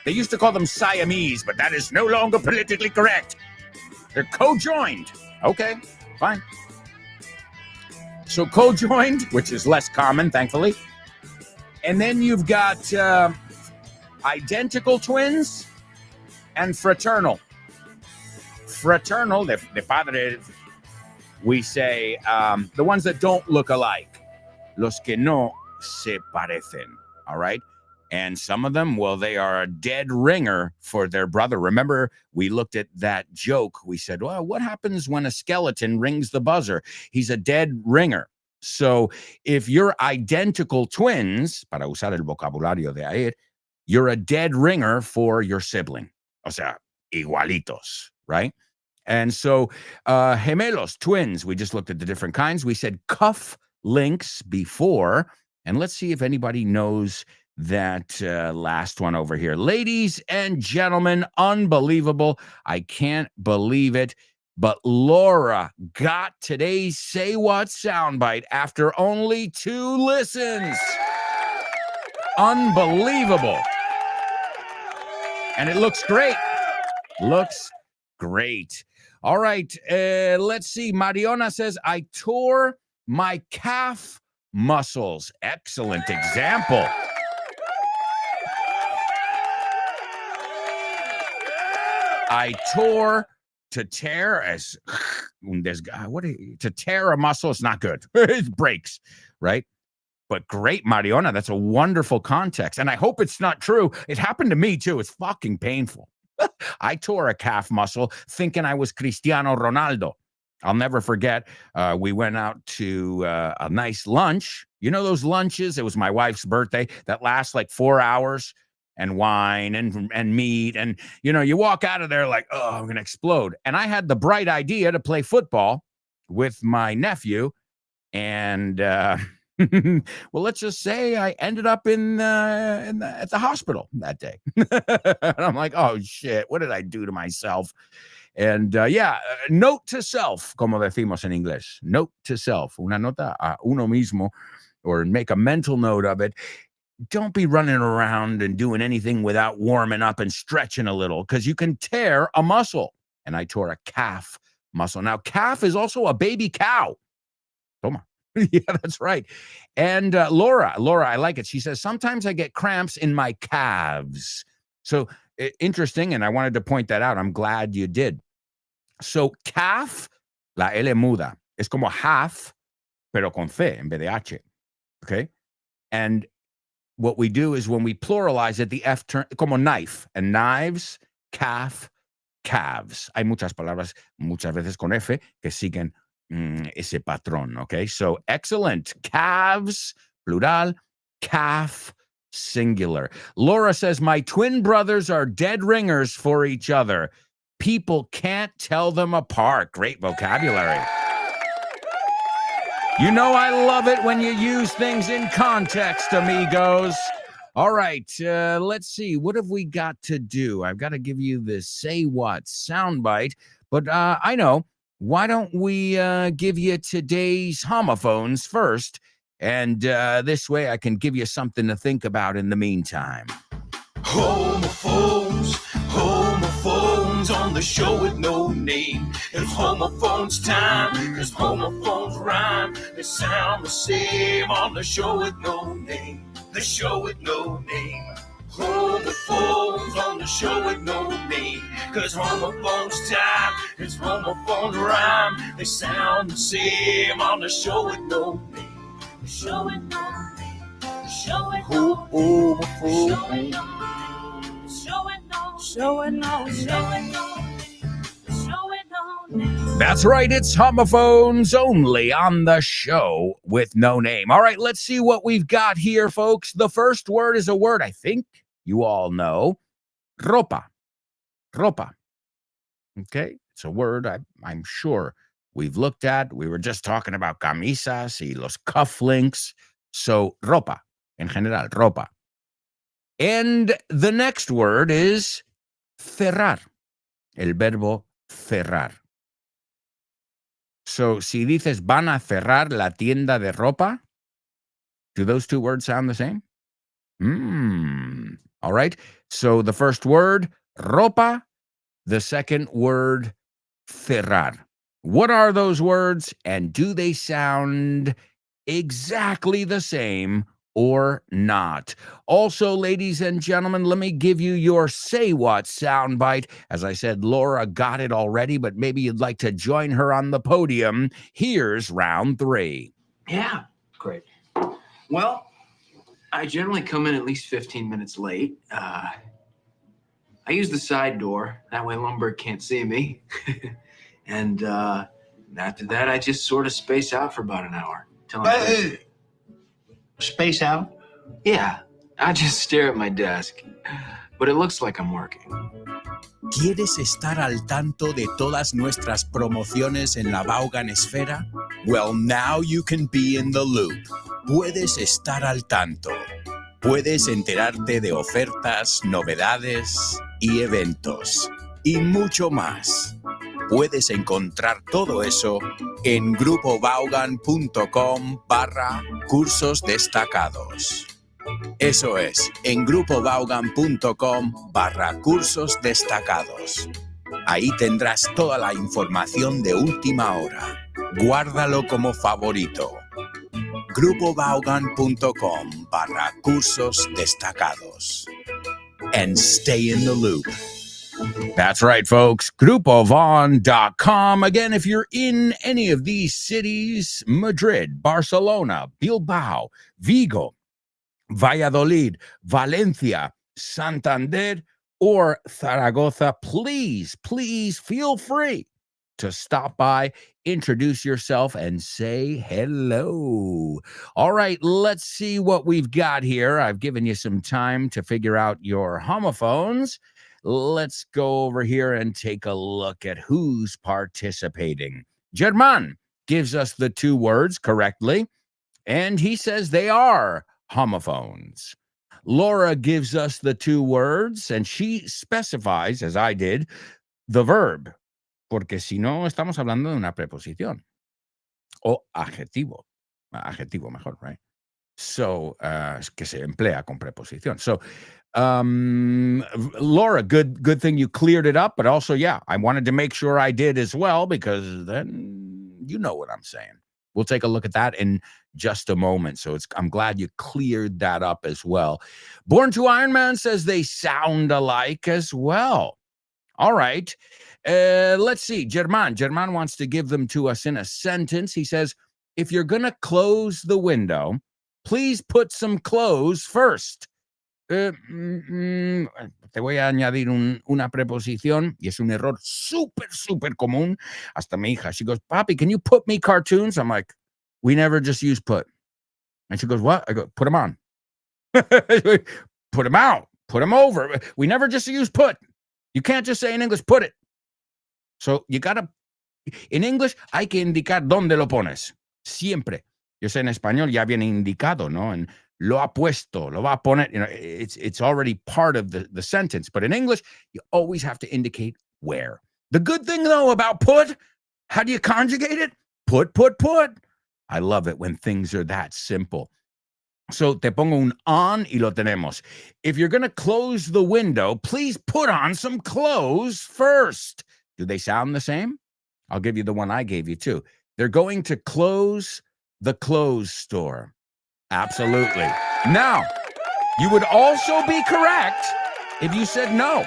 they used to call them Siamese, but that is no longer politically correct. They're co-joined. Okay, fine. So co-joined, which is less common, thankfully. And then you've got identical twins and fraternal. Fraternal, de padres, we say the ones that don't look alike. Los que no se parecen, all right? And some of them, well, they are a dead ringer for their brother. Remember, we looked at that joke. We said, well, what happens when a skeleton rings the buzzer? He's a dead ringer. So if you're identical twins, para usar el vocabulario de ayer, you're a dead ringer for your sibling. O sea, igualitos, right? And so gemelos, twins, we just looked at the different kinds. We said cuff links before. And let's see if anybody knows that last one over here. Ladies and gentlemen, unbelievable. I can't believe it. But Laura got today's Say What soundbite after only 2 listens. Unbelievable. And it looks great. Looks great. All right. Let's see. Mariona says, I tore my calf muscles. Excellent example. I tore. To tear as to tear a muscle is not good. It breaks, right? But great, Mariona. That's a wonderful context. And I hope it's not true. It happened to me too. It's fucking painful. I tore a calf muscle thinking I was Cristiano Ronaldo. I'll never forget. We went out to a nice lunch. You know those lunches? It was my wife's birthday that last like 4 hours. And wine and meat. And, you know, you walk out of there like, oh, I'm going to explode. And I had the bright idea to play football with my nephew. And, well, let's just say I ended up at the hospital that day. And I'm like, oh, shit, what did I do to myself? And, note to self, como decimos en inglés. Note to self. Una nota a uno mismo, or make a mental note of it. Don't be running around and doing anything without warming up and stretching a little, because you can tear a muscle. And I tore a calf muscle. Now, calf is also a baby cow. Toma. Yeah, that's right. And Laura, I like it. She says, sometimes I get cramps in my calves. So interesting. And I wanted to point that out. I'm glad you did. So calf, la L muda, es como half, pero con C en vez de H. Okay. And what we do is when we pluralize it, the F turn, como knife, and knives, calf, calves. Hay muchas palabras, muchas veces con F, que siguen ese patrón, okay? So, excellent. Calves, plural, calf, singular. Laura says, my twin brothers are dead ringers for each other. People can't tell them apart. Great vocabulary. You know I love it when you use things in context, amigos. All right, let's see. What have we got to do? I've got to give you the Say What soundbite, but I know. Why don't we give you today's homophones first, and this way I can give you something to think about in the meantime. Homophones on the show with no name. It's homophones time, cause homophones rhyme. They sound the same on the show with no name. The show with no name. Homophones on the show with no name. Cause homophones time, it's homophones rhyme. They sound the same on the show with no name. The show with no name. The show with no name. The show with no name. That's right, it's homophones only on the show with no name. All right, let's see what we've got here, folks. The first word is a word I think you all know. Ropa. Ropa. Okay, it's a word I'm sure we've looked at. We were just talking about camisas y los cufflinks. So, ropa, en general, ropa. And the next word is cerrar, el verbo cerrar. So, si dices van a cerrar la tienda de ropa, do those two words sound the same? All right. So, the first word, ropa. The second word, cerrar. What are those words, and do they sound exactly the same or not? Also, ladies and gentlemen, let me give you your Say What soundbite. As I said, Laura got it already, but maybe you'd like to join her on the podium. Here's round 3. Yeah, great. Well, I generally come in at least 15 minutes late. I use the side door. That way Lumberg can't see me. And after that, I just sort of space out for about an hour. Space out? Yeah, I just stare at my desk. but it looks like I'm working. ¿Quieres estar al tanto de todas nuestras promociones en la Vaughan Esfera? Well, now you can be in the loop. Puedes estar al tanto. Puedes enterarte de ofertas, novedades y eventos. Y mucho más. Puedes encontrar todo eso en grupovaughan.com/cursos destacados. Eso es, en grupovaughan.com/cursos destacados. Ahí tendrás toda la información de última hora. Guárdalo como favorito. grupovaughan.com/cursos destacados. And stay in the loop. That's right, folks. GrupoVaughn.com. Again, if you're in any of these cities, Madrid, Barcelona, Bilbao, Vigo, Valladolid, Valencia, Santander, or Zaragoza, please feel free to stop by, introduce yourself, and say hello. All right, let's see what we've got here. I've given you some time to figure out your homophones. Let's go over here and take a look at who's participating. German gives us the two words correctly, and he says they are homophones. Laura gives us the two words, and she specifies, as I did, the verb, porque si no, estamos hablando de una preposición o adjetivo. Adjetivo mejor, right? So, que se emplea con preposición. So, Laura, good thing you cleared it up, but also, yeah, I wanted to make sure I did as well, because then you know what I'm saying. We'll take a look at that in just a moment. So I'm glad you cleared that up as well. Born to Iron Man says they sound alike as well. All right. Let's see. German wants to give them to us in a sentence. He says, if you're going to close the window, please put some clothes first. Te voy a añadir una preposición, y es un error súper común. Hasta mi hija, she goes, Papi, can you put me cartoons? I'm like, we never just use put. And she goes, what? I go, put them on. Put them out. Put them over. We never just use put. You can't just say in English, put it. So you gotta, in English, hay que indicar dónde lo pones. Siempre. Yo sé, en español ya viene indicado, ¿no? And lo ha puesto, lo va a poner, you know, it's already part of the sentence. But in English, you always have to indicate where. The good thing, though, about put, how do you conjugate it? Put. I love it when things are that simple. So te pongo un on y lo tenemos. If you're going to close the window, please put on some clothes first. Do they sound the same? I'll give you the one I gave you, too. They're going to close the clothes store. Absolutely. Now, you would also be correct if you said no.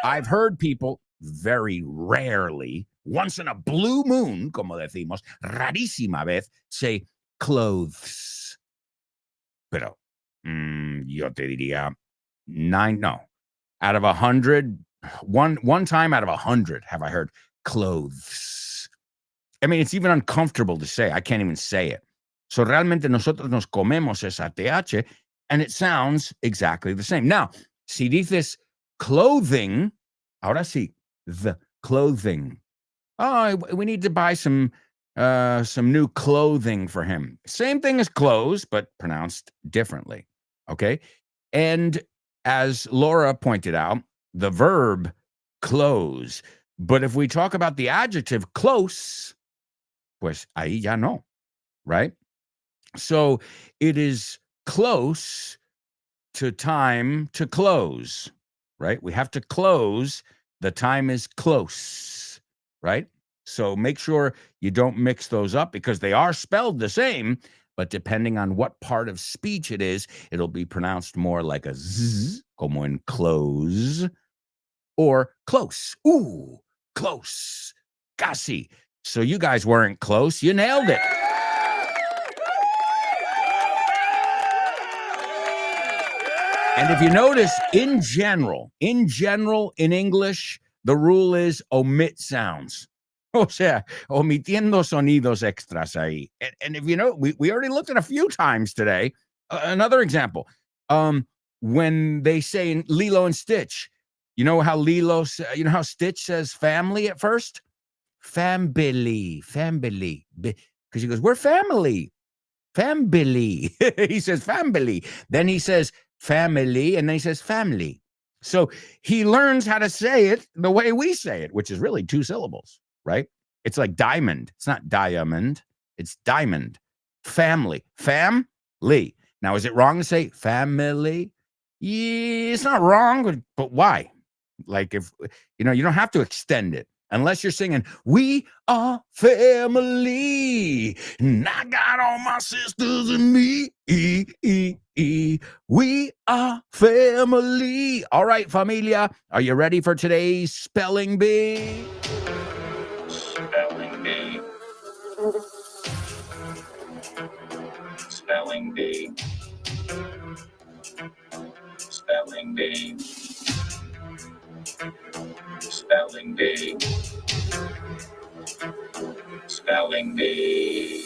I've heard people very rarely, once in a blue moon, como decimos, rarísima vez, say clothes. Pero yo te diría out of 100, one time out of 100 have I heard clothes. I mean, it's even uncomfortable to say. I can't even say it. So realmente nosotros nos comemos esa TH, and it sounds exactly the same. Now, si dices clothing, ahora sí, the clothing. Oh, we need to buy some new clothing for him. Same thing as clothes, but pronounced differently. Okay? And as Laura pointed out, the verb close. But if we talk about the adjective close, pues ahí ya no, right? So it is close to time to close, right? We have to close. The time is close, right? So make sure you don't mix those up, because they are spelled the same, but depending on what part of speech it is, it'll be pronounced more like a z, como in close, or close. Ooh, close. Casi. So you guys weren't close. You nailed it. And if you notice, in general, in English, the rule is omit sounds. O sea, omitiendo sonidos extras ahí. And if you know, we already looked at a few times today. Another example. when they say in Lilo and Stitch, you know how how Stitch says family at first? Family. Because he goes, we're family. Family. He says family. Then he says family, and then he says family. So he learns how to say it the way we say it, which is really 2 syllables, right? It's like diamond. It's not diamond. It's diamond. Family. Family. Now, is it wrong to say family? Yeah, it's not wrong, but why? Like, if you don't have to extend it unless you're singing, we are family, and I got all my sisters and me. We are family. All right, familia, are you ready for today's spelling bee? Spelling bee. Spelling bee. Spelling bee. Spelling bee. Spelling bee.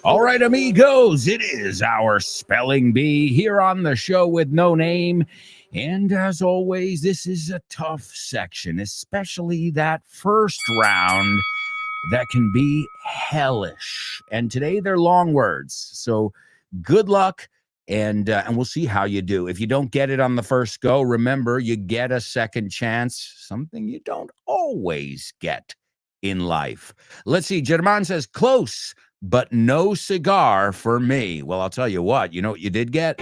All right, amigos, it is our spelling bee here on the show with no name. And as always, this is a tough section, especially that first round that can be hellish. And today they're long words. So good luck, and we'll see how you do. If you don't get it on the first go, remember, you get a second chance, something you don't always get in life. Let's see. German says close, but no cigar for me. Well, I'll tell you what you did get?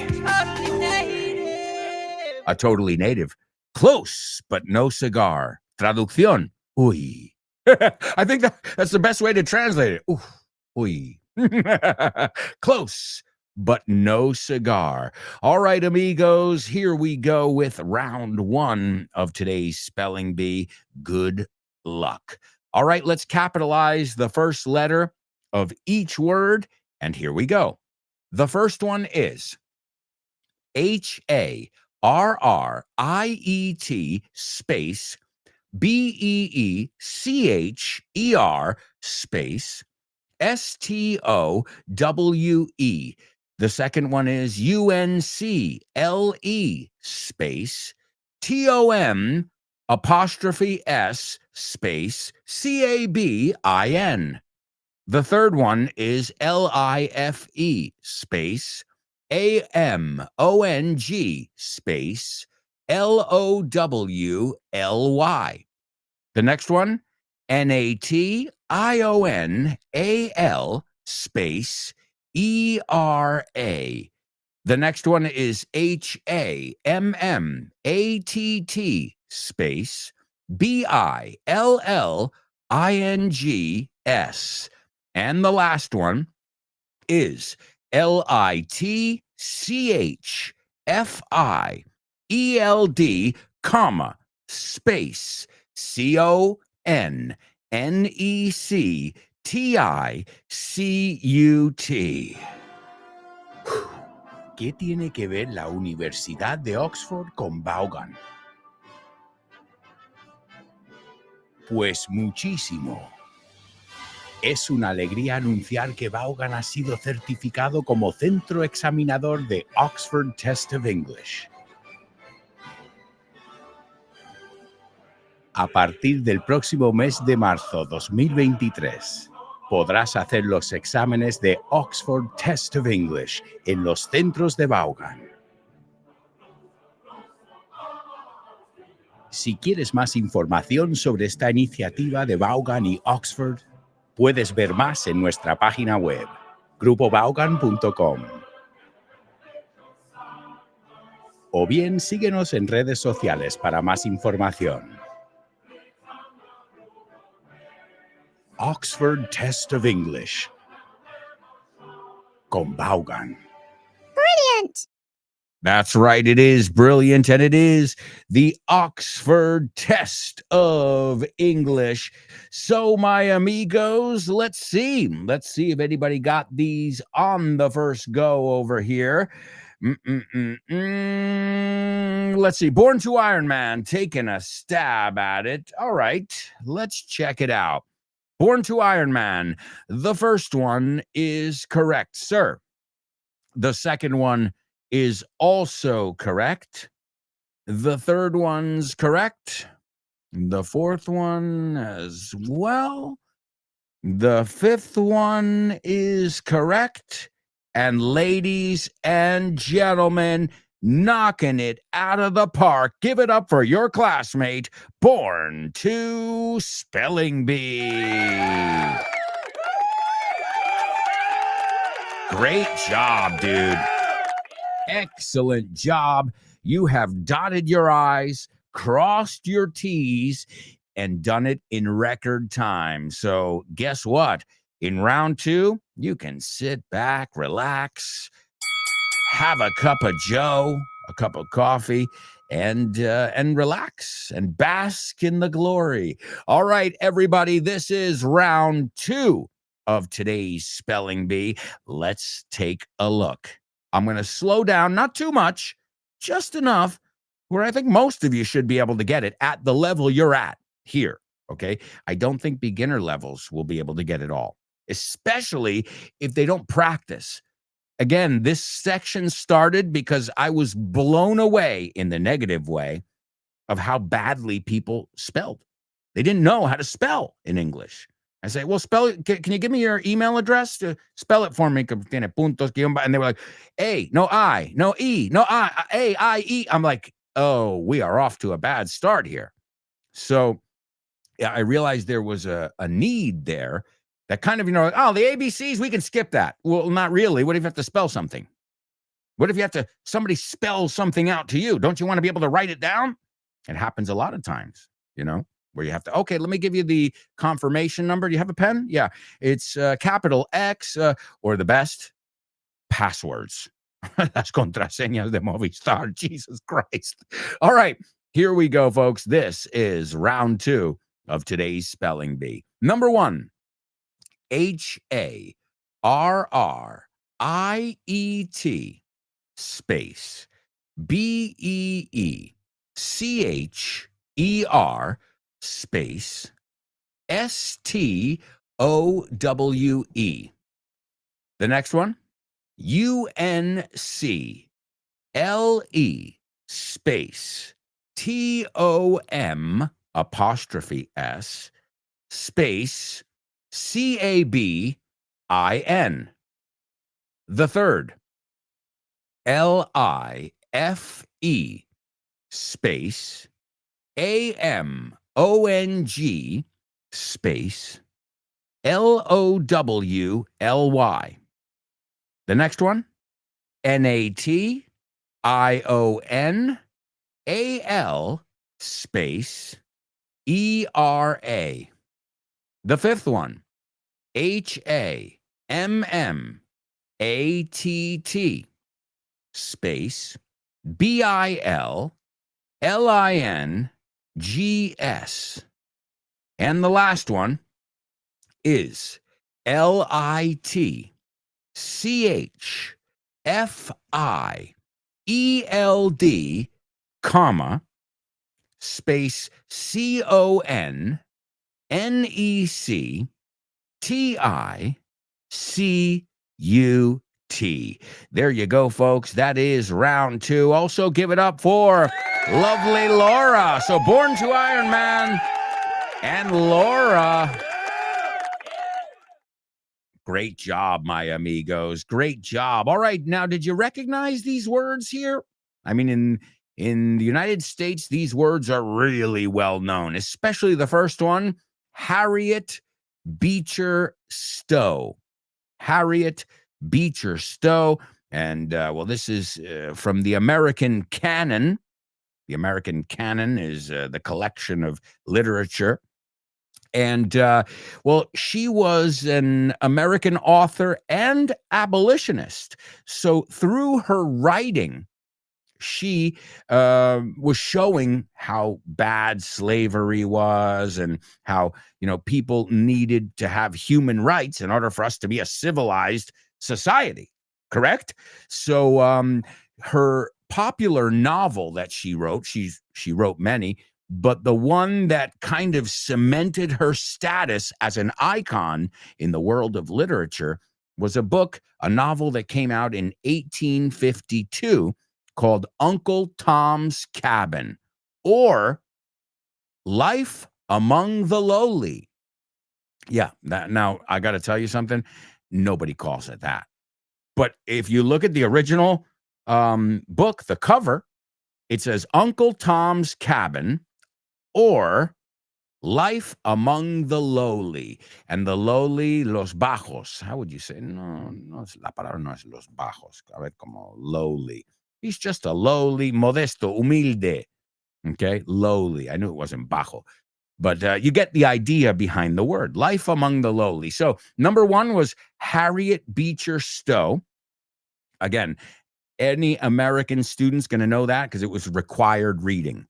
A totally native. Close, but no cigar. Traducción. Uy. I think that's the best way to translate it. Ooh, uy. Close, but no cigar. All right, amigos, here we go with round 1 of today's spelling bee. Good luck. All right, let's capitalize the first letter of each word, and here we go. The first one is HARRIET space BEECHER space STOWE. The second one is UNCLE space TOM apostrophe S space CABIN. The third one is LIFE space AMONG space LOWLY. The next one, NATIONAL space ERA. The next one is HAMMATT space BILLINGS. And the last one is LITCHFIELD, comma, space CONNECTICUT. ¿Qué tiene que ver la Universidad de Oxford con Vaughan? Pues muchísimo. Es una alegría anunciar que Vaughan ha sido certificado como centro examinador de Oxford Test of English. A partir del próximo mes de marzo 2023, podrás hacer los exámenes de Oxford Test of English en los centros de Vaughan. Si quieres más información sobre esta iniciativa de Vaughan y Oxford, puedes ver más en nuestra página web, grupovaughan.com. O bien síguenos en redes sociales para más información. Oxford Test of English con Vaughan. Brilliant! That's right, it is brilliant, and it is the Oxford Test of English. So, my amigos, let's see if anybody got these on the first go over here. Let's see. Born to Iron Man, taking a stab at it. All right, let's check it out. Born to Iron Man. The first one is correct, sir. The second one is also correct. The third one's correct. The fourth one as well. The fifth one is correct. And ladies and gentlemen, knocking it out of the park. Give it up for your classmate, Born to Spelling Bee. Great job, dude. Excellent job. You have dotted your I's, crossed your T's, and done it in record time. So guess what? In round 2, you can sit back, relax, have a cup of joe, a cup of coffee, and relax and bask in the glory. All right, everybody, this is round 2 of today's Spelling Bee. Let's take a look. I'm going to slow down, not too much, just enough where I think most of you should be able to get it at the level you're at here, okay? I don't think beginner levels will be able to get it all, especially if they don't practice. Again, this section started because I was blown away in the negative way of how badly people spelled. They didn't know how to spell in English. I say, well, spell it. Can you give me your email address to spell it for me? And they were like, A, no I, no E, no I, A, I, E. I'm like, oh, we are off to a bad start here. So yeah, I realized there was a need there that kind of, oh, the ABCs, we can skip that. Well, not really. What if you have to spell something? What if you have to, somebody spell something out to you? Don't you want to be able to write it down? It happens a lot of times, where you have to, okay, let me give you the confirmation number. Do you have a pen? Yeah. It's capital X or the best, passwords. Las contraseñas de Movistar. Jesus Christ. All right, here we go, folks. This is round 2 of today's Spelling Bee. Number 1, HARRIET space BEECHER space STOWE. The next one, UNCLE space TOM apostrophe S space CABIN. The third, LIFE space AMONG space LOWLY. The next one, NATIONAL space ERA. The fifth one, HAMMATT space BILLINGS. And the last one is LITCHFIELD, comma, space CONNECTICUT. There you go, folks. That is round 2. Also give it up for lovely Laura. So Born to Iron Man and Laura. Great job, my amigos. Great job. All right. Now, did you recognize these words here? I mean, in the United States, these words are really well known, especially the first one, Harriet Beecher Stowe. Harriet Beecher Stowe. And, well, this is from the American Canon. The American Canon is the collection of literature. And, well, she was an American author and abolitionist. So through her writing, she was showing how bad slavery was and how, people needed to have human rights in order for us to be a civilized society. Correct? So her popular novel that she wrote, she wrote many, but the one that kind of cemented her status as an icon in the world of literature was a novel that came out in 1852 called Uncle Tom's Cabin, or Life Among the Lowly. Yeah, now I got to tell you something. Nobody calls it that. But if you look at the original book, the cover, it says Uncle Tom's Cabin, or Life Among the Lowly. And the lowly, los bajos. How would you say? No, la palabra no es los bajos. A ver, como lowly. He's just a lowly, modesto, humilde. Okay, lowly. I knew it wasn't bajo. But you get the idea behind the word, Life Among the Lowly. So number one was Harriet Beecher Stowe. Again, any American student's going to know that because it was required reading.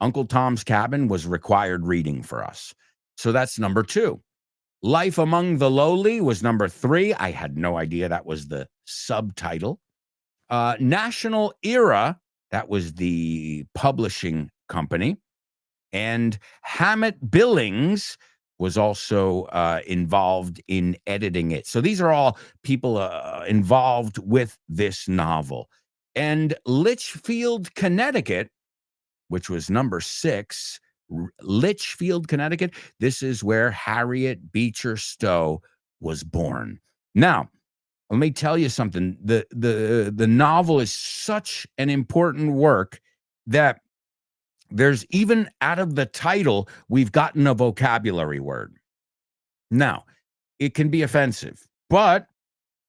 Uncle Tom's Cabin was required reading for us. So that's number two. Life Among the Lowly was number three. I had no idea that was the subtitle. National Era, that was the publishing company. And Hammett Billings was also involved in editing it. So these are all people involved with this novel. And Litchfield, Connecticut, which was number 6, Litchfield, Connecticut, this is where Harriet Beecher Stowe was born. Now, let me tell you something. The novel is such an important work that there's even out of the title, we've gotten a vocabulary word. Now, it can be offensive, but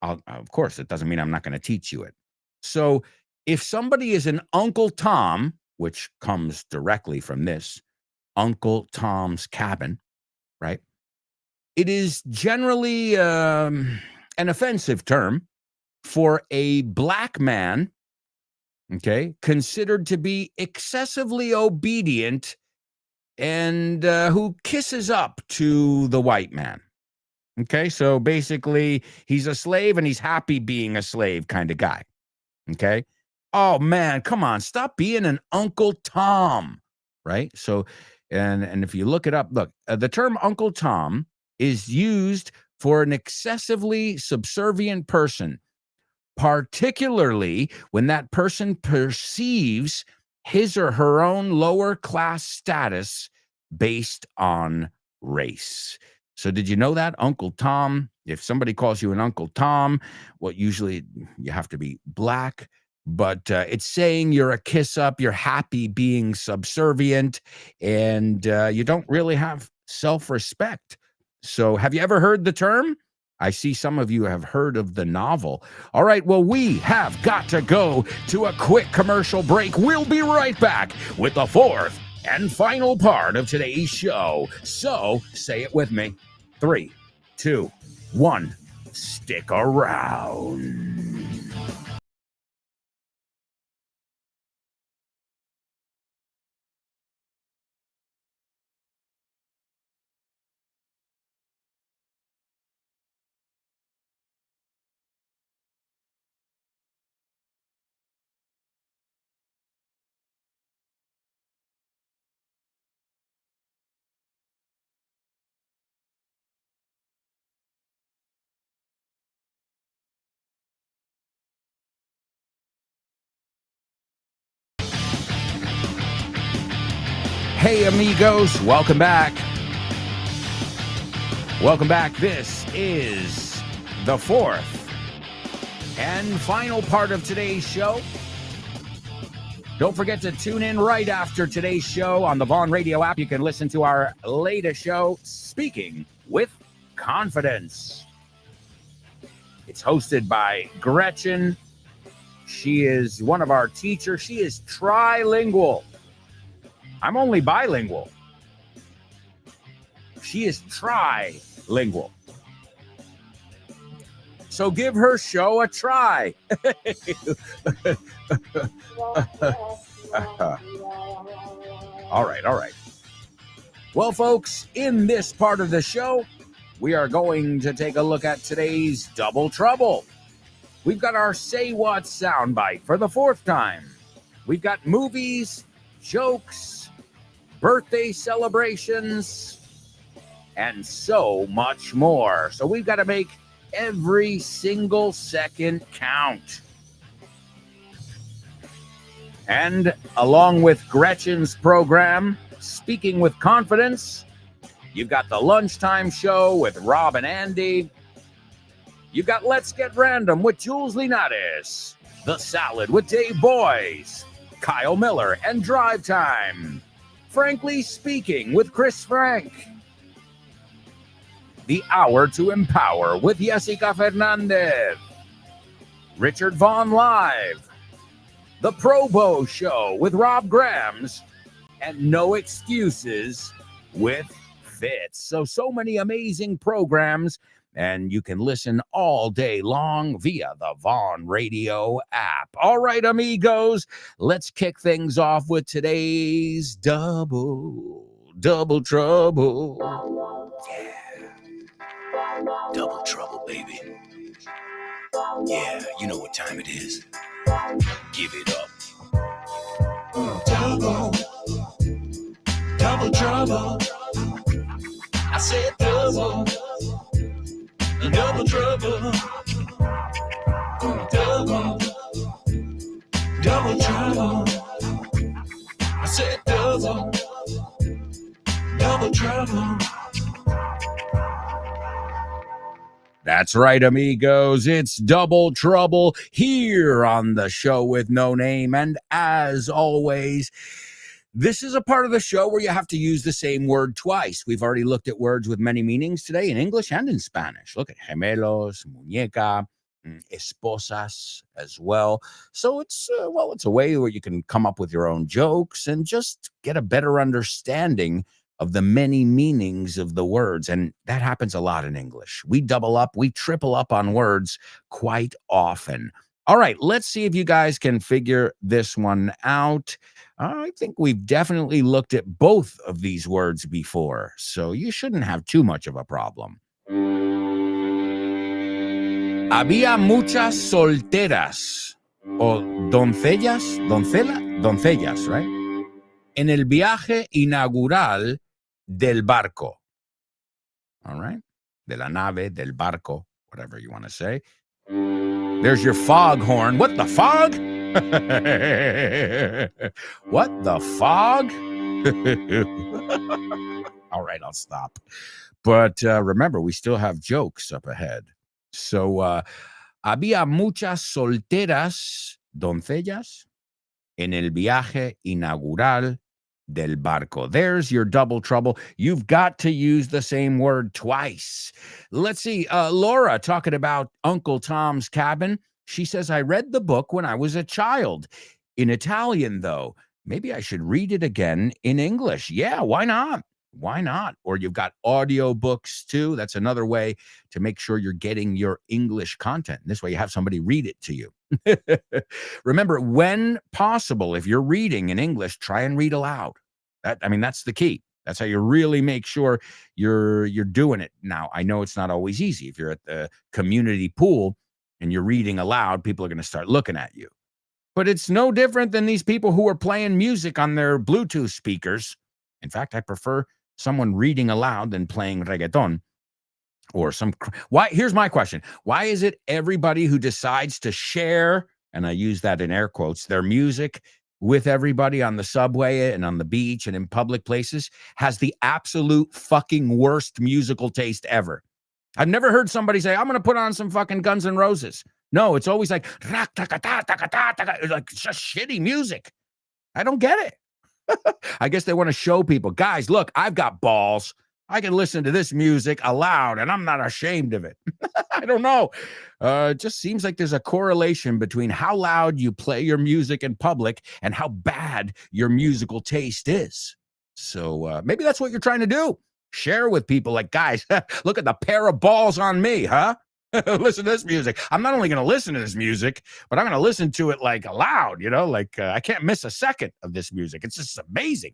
of course, it doesn't mean I'm not going to teach you it. So if somebody is an Uncle Tom, which comes directly from this, Uncle Tom's Cabin, right? It is generally an offensive term for a black man, okay, considered to be excessively obedient and who kisses up to the white man. Okay, so basically he's a slave and he's happy being a slave kind of guy. Okay. Oh man, come on, stop being an Uncle Tom, right? So, and if you look it up, look, the term Uncle Tom is used for an excessively subservient person, particularly when that person perceives his or her own lower class status based on race. So did you know that? Uncle Tom, if somebody calls you an Uncle Tom, well, usually you have to be black, but it's saying you're a kiss up, you're happy being subservient, and you don't really have self-respect. So have you ever heard the term? I see some of you have heard of the novel. All right, well, we have got to go to a quick commercial break. We'll be right back with the fourth and final part of today's show. So say it with me. 3, 2, 1. Stick around. Hey, amigos, welcome back. Welcome back. This is the fourth and final part of today's show. Don't forget to tune in right after today's show on the Vaughn Radio app. You can listen to our latest show, Speaking with Confidence. It's hosted by Gretchen. She is one of our teachers. She is trilingual. I'm only bilingual. She is trilingual. So give her show a try. All right. Well, folks, in this part of the show, we are going to take a look at today's Double Trouble. We've got our Say What soundbite for the 4th time. We've got movies, jokes, birthday celebrations, and so much more. So we've got to make every single second count. And along with Gretchen's program, Speaking with Confidence, you've got the Lunchtime Show with Rob and Andy. You've got Let's Get Random with Jules Linares, The Salad with Dave Boys, Kyle Miller and Drive Time, Frankly Speaking with Chris Frank, The Hour to Empower with Jessica Fernandez, Richard Vaughn Live, The Probo Show with Rob Grams, and No Excuses with Fitz. So many amazing programs, and you can listen all day long via the Vaughn Radio app. All right, amigos, let's kick things off with today's Double Trouble. Yeah. Double trouble, baby. Yeah, you know what time it is. Give it up. Double trouble. I said double trouble. Double trouble. I said double trouble. That's right, amigos. It's Double Trouble here on the Show with No Name. And as always, this is a part of the show where you have to use the same word twice. We've already looked at words with many meanings today in English and in Spanish. Look at gemelos, muñeca, esposas as well. So it's a way where you can come up with your own jokes and just get a better understanding of the many meanings of the words. And that happens a lot in English. We double up, we triple up on words quite often. All right, let's see if you guys can figure this one out. I think we've definitely looked at both of these words before, so you shouldn't have too much of a problem. Había muchas solteras, o doncellas, right? En el viaje inaugural del barco. All right? De la nave, del barco, whatever you want to say. There's your foghorn. What the fog? What the fog? All right, I'll stop. But remember, we still have jokes up ahead. So, había muchas solteras, doncellas, en el viaje inaugural del barco. There's your double trouble. You've got to use the same word twice. Let's see. Laura talking about Uncle Tom's Cabin. She says, I read the book when I was a child. In Italian, though. Maybe I should read it again in English. Yeah, why not? Why not? Or you've got audio books too. That's another way to make sure you're getting your English content. This way you have somebody read it to you. Remember, when possible, if you're reading in English, try and read aloud. That's the key. That's how you really make sure you're doing it. Now, I know it's not always easy. If you're at the community pool and you're reading aloud, people are going to start looking at you. But it's no different than these people who are playing music on their Bluetooth speakers. In fact, I prefer someone reading aloud than playing reggaeton or some. Why? Here's my question. Why is it everybody who decides to share, and I use that in air quotes, their music with everybody on the subway and on the beach and in public places has the absolute fucking worst musical taste ever? I've never heard somebody say, I'm going to put on some fucking Guns N' Roses. No, it's always like, like just shitty music. I don't get it. I guess they want to show people, guys, look, I've got balls. I can listen to this music aloud and I'm not ashamed of it. I don't know. It just seems like there's a correlation between how loud you play your music in public and how bad your musical taste is. So maybe that's what you're trying to do. Share with people like, guys, look at the pair of balls on me, huh? Listen to this music. I'm not only going to listen to this music, but I'm going to listen to it like aloud, I can't miss a second of this music. It's just amazing.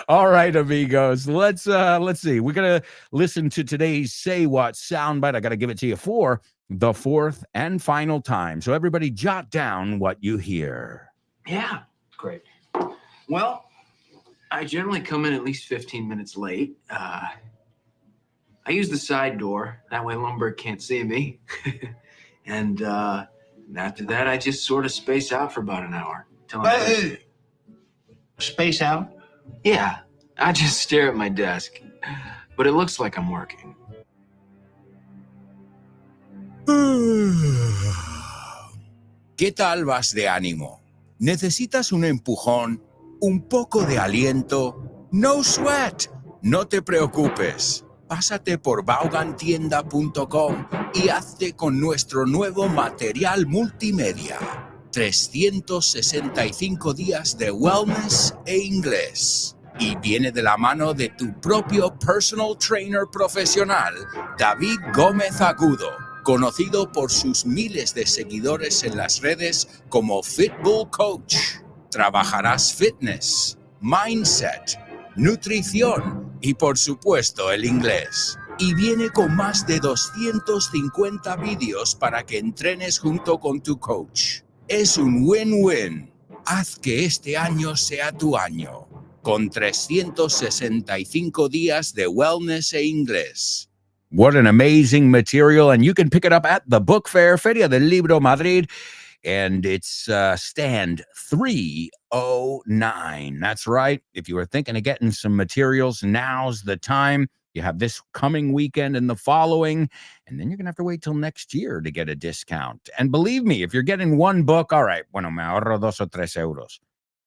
All right, amigos, let's see. We're going to listen to today's Say What soundbite. I got to give it to you for the fourth and final time. So everybody jot down what you hear. Yeah, great. Well, I generally come in at least 15 minutes late. I use the side door. That way Lumberg can't see me. And after that, I just sort of space out for about an hour. Space out? Yeah, I just stare at my desk. But it looks like I'm working. ¿Qué tal vas de ánimo? ¿Necesitas un empujón? ¿Un poco de aliento? No sweat, no te preocupes. Pásate por vaughantienda.com y hazte con nuestro nuevo material multimedia. 365 días de wellness e inglés. Y viene de la mano de tu propio personal trainer profesional, David Gómez Agudo, conocido por sus miles de seguidores en las redes como Fitbull Coach. Trabajarás fitness, mindset, nutrición y por supuesto el inglés. Y viene con más de 250 vídeos para que entrenes junto con tu coach. Es un win-win. Haz que este año sea tu año, con 365 días de wellness e inglés. What an amazing material. And you can pick it up at the book fair, Feria del Libro Madrid. And it's stand 309. That's right. If you were thinking of getting some materials, now's the time. You have this coming weekend and the following, and then you're going to have to wait till next year to get a discount. And believe me, if you're getting one book, all right, bueno, me ahorro 2 o 3 euros.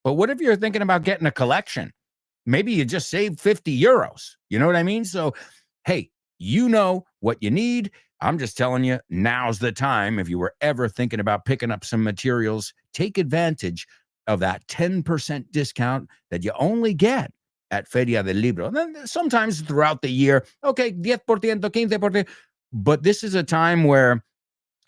But what if you're thinking about getting a collection? Maybe you just save 50 euros. You know what I mean? So, hey, you know what you need. I'm just telling you, now's the time. If you were ever thinking about picking up some materials, take advantage of that 10% discount that you only get at Feria del Libro. And then sometimes throughout the year, okay, 10%, 15%. But this is a time where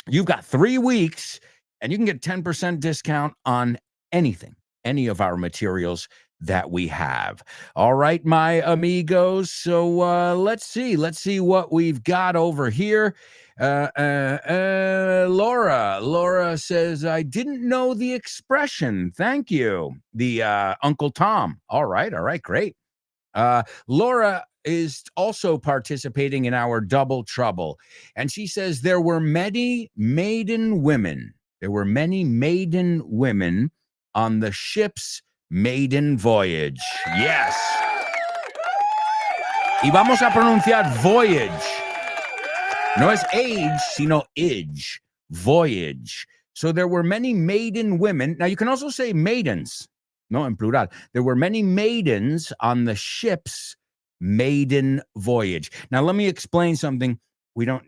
you've got 3 weeks and you can get 10% discount on anything, any of our materials that we have. All right, my amigos. So let's see what we've got over here. Laura says, I didn't know the expression. Thank you. The Uncle Tom. All right, great. Laura is also participating in our Double Trouble. And she says, there were many maiden women. There were many maiden women on the ship's maiden voyage. Yes. Y vamos a pronunciar voyage. No es age, sino age. Voyage. So there were many maiden women. Now you can also say maidens. No, en plural. There were many maidens on the ship's maiden voyage. Now let me explain something. We don't,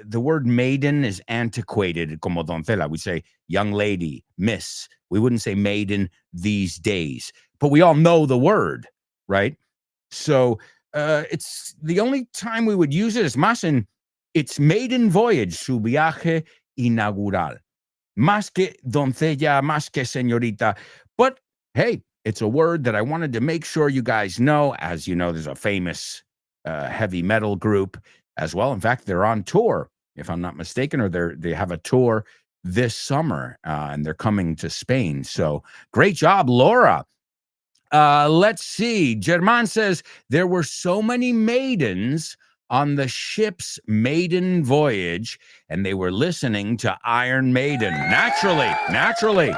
the word maiden is antiquated, como doncella. We say young lady, miss. We wouldn't say maiden these days, but we all know the word, right? So it's the only time we would use it is más en its maiden voyage, su viaje inaugural. Más que doncella, más que señorita. But hey, it's a word that I wanted to make sure you guys know. As you know, there's a famous heavy metal group as well. In fact, they're on tour, if I'm not mistaken, or they have a tour this summer, and they're coming to Spain. So great job, Laura. Let's see. German says, there were so many maidens on the ship's maiden voyage, and they were listening to Iron Maiden. Naturally.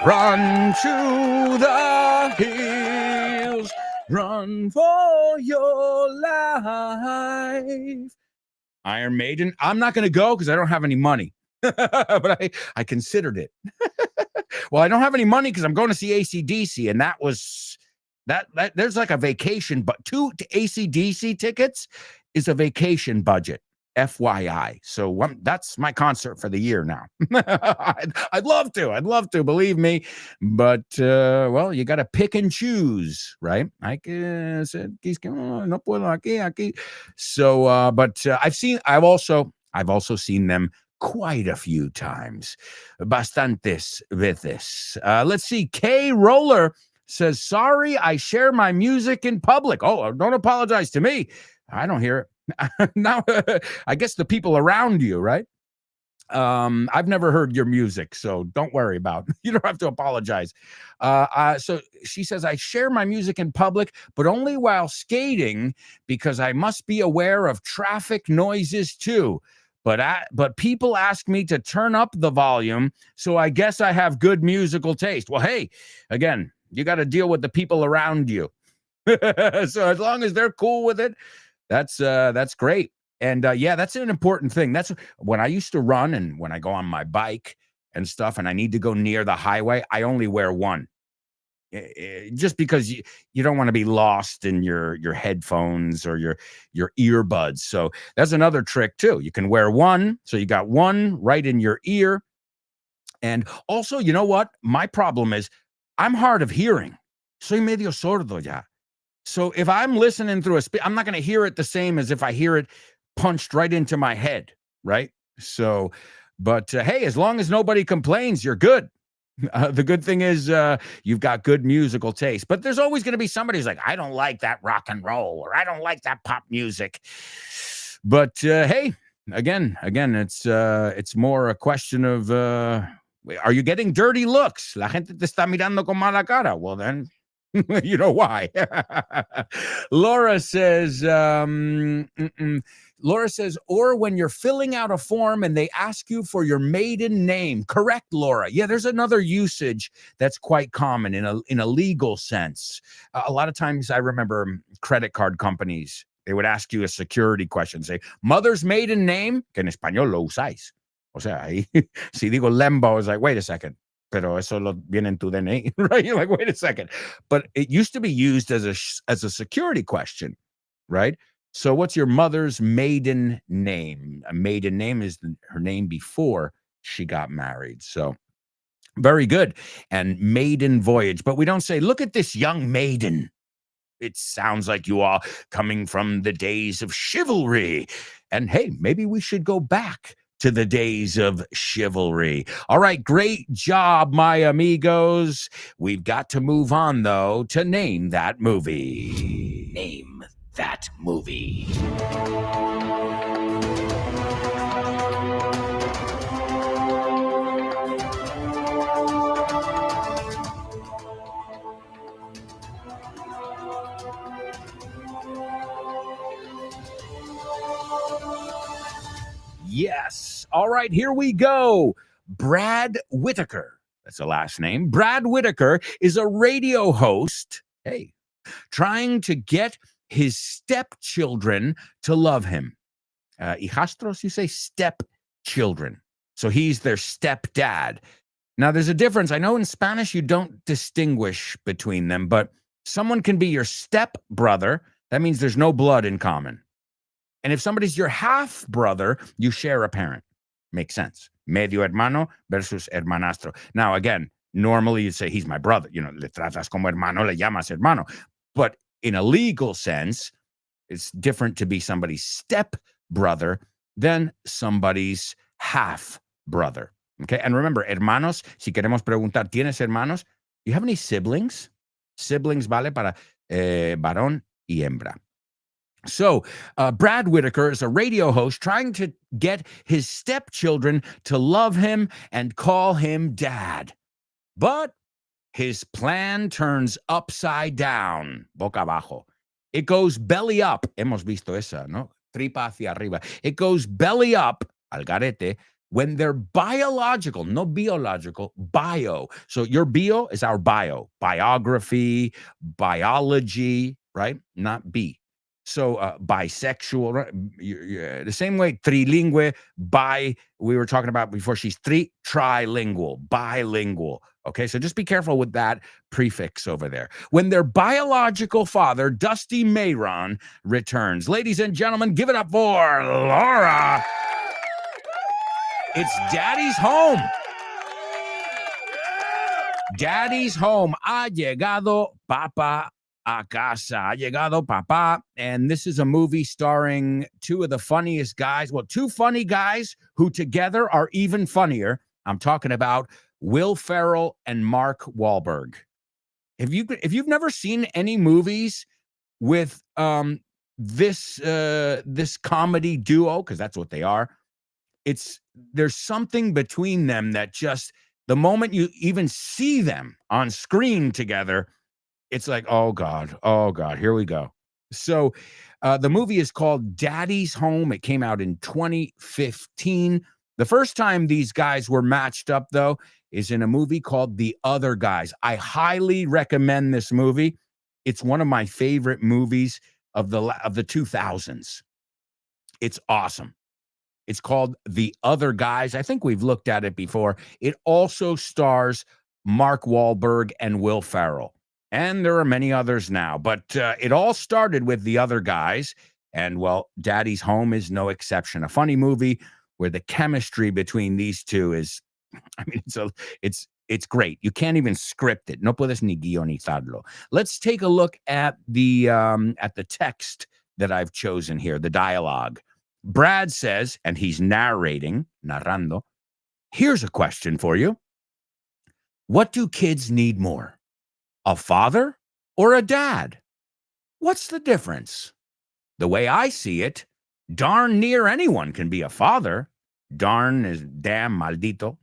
Run to the hills, run for your life. Iron Maiden. I'm not going to go because I don't have any money. But I considered it. Well, I don't have any money because I'm going to see AC/DC, and that was that there's like a vacation, but 2 AC/DC tickets is a vacation budget, FYI. So that's my concert for the year now. I'd love to, believe me, but well, you got to pick and choose, right? No puedo aquí. So, but I've also seen them quite a few times, bastantes veces. Let's see. K Roller says, sorry, I share my music in public. Oh, don't apologize to me. I don't hear it. Now, I guess the people around you, right? I've never heard your music, so don't worry about it. You don't have to apologize. So she says, I share my music in public, but only while skating because I must be aware of traffic noises too. But people ask me to turn up the volume, so I guess I have good musical taste. Well, hey, again, you got to deal with the people around you. So as long as they're cool with it, that's great. And yeah, that's an important thing. That's when I used to run and when I go on my bike and stuff and I need to go near the highway, I only wear one. Just because you don't want to be lost in your headphones or your earbuds. So that's another trick too. You can wear one, so you got one right in your ear. And also, you know what? My problem is I'm hard of hearing. Soy medio sordo ya. So if I'm listening through I'm not going to hear it the same as if I hear it punched right into my head, right? So, but hey, as long as nobody complains, you're good. The good thing is you've got good musical taste. But there's always going to be somebody who's like, I don't like that rock and roll, or I don't like that pop music. But hey, again, it's more a question of are you getting dirty looks? La gente te está mirando con mala cara. Well, then you know why. Laura says, Laura says, or when you're filling out a form and they ask you for your maiden name. Correct, Laura. Yeah, there's another usage that's quite common in a legal sense. A lot of times I remember credit card companies, they would ask you a security question, say, mother's maiden name, que en español lo usáis. O sea, ahí, si digo Lembo, it's like, wait a second. Pero eso lo viene en tu DNI, right? You're like, wait a second. But it used to be used as a security question, right? So what's your mother's maiden name? A maiden name is her name before she got married. So very good. And maiden voyage. But we don't say, look at this young maiden. It sounds like you are coming from the days of chivalry. And hey, maybe we should go back to the days of chivalry. All right, great job, my amigos. We've got to move on, though, to name that movie. Name that movie. Yes. All right, here we go. Brad Whitaker. That's the last name. Brad Whitaker is a radio host. Hey, trying to get his stepchildren to love him. Hijastros, you say stepchildren. So he's their stepdad. Now, there's a difference. I know in Spanish you don't distinguish between them, but someone can be your stepbrother. That means there's no blood in common. And if somebody's your half brother, you share a parent. Makes sense. Medio hermano versus hermanastro. Now, again, normally you'd say he's my brother. You know, le tratas como hermano, le llamas hermano. But in a legal sense, it's different to be somebody's step brother than somebody's half brother. Okay. And remember, hermanos, si queremos preguntar, ¿tienes hermanos? You have any siblings? Siblings vale para varón y hembra. So Brad Whitaker is a radio host trying to get his stepchildren to love him and call him dad. But his plan turns upside down, boca abajo. It goes belly up. Hemos visto esa, ¿no? Tripa hacia arriba. It goes belly up, al garete, when they're biological, no biological, bio. So your bio is our bio. Biography, biology, right? Not B. So bisexual, right? The same way, trilingue, we were talking about before, she's trilingual, bilingual. Okay, so just be careful with that prefix over there. When their biological father, Dusty Mayron, returns. Ladies and gentlemen, give it up for Laura. It's Daddy's home. Daddy's home. Ha llegado Papa a casa. Ha llegado Papá. And this is a movie starring two of the funniest guys. Well, two funny guys who together are even funnier. I'm talking about Will Ferrell and Mark Wahlberg. If you've never seen any movies with this comedy duo, because that's what they are. There's something between them that just the moment you even see them on screen together, it's like, oh God, here we go. So the movie is called Daddy's Home. It came out in 2015. The first time these guys were matched up, though, is in a movie called The Other Guys. I highly recommend this movie. It's one of my favorite movies of the 2000s. It's awesome. It's called The Other Guys. I think we've looked at it before. It also stars Mark Wahlberg and Will Ferrell. And there are many others now. But it all started with The Other Guys. And, well, Daddy's Home is no exception. A funny movie where the chemistry between these two is, I mean, it's great. You can't even script it. No puedes ni guionizarlo. Let's take a look at the text that I've chosen here, the dialogue. Brad says, and he's narrando, here's a question for you. What do kids need more? A father or a dad? What's the difference? The way I see it, darn near anyone can be a father. Darn is damn, maldito.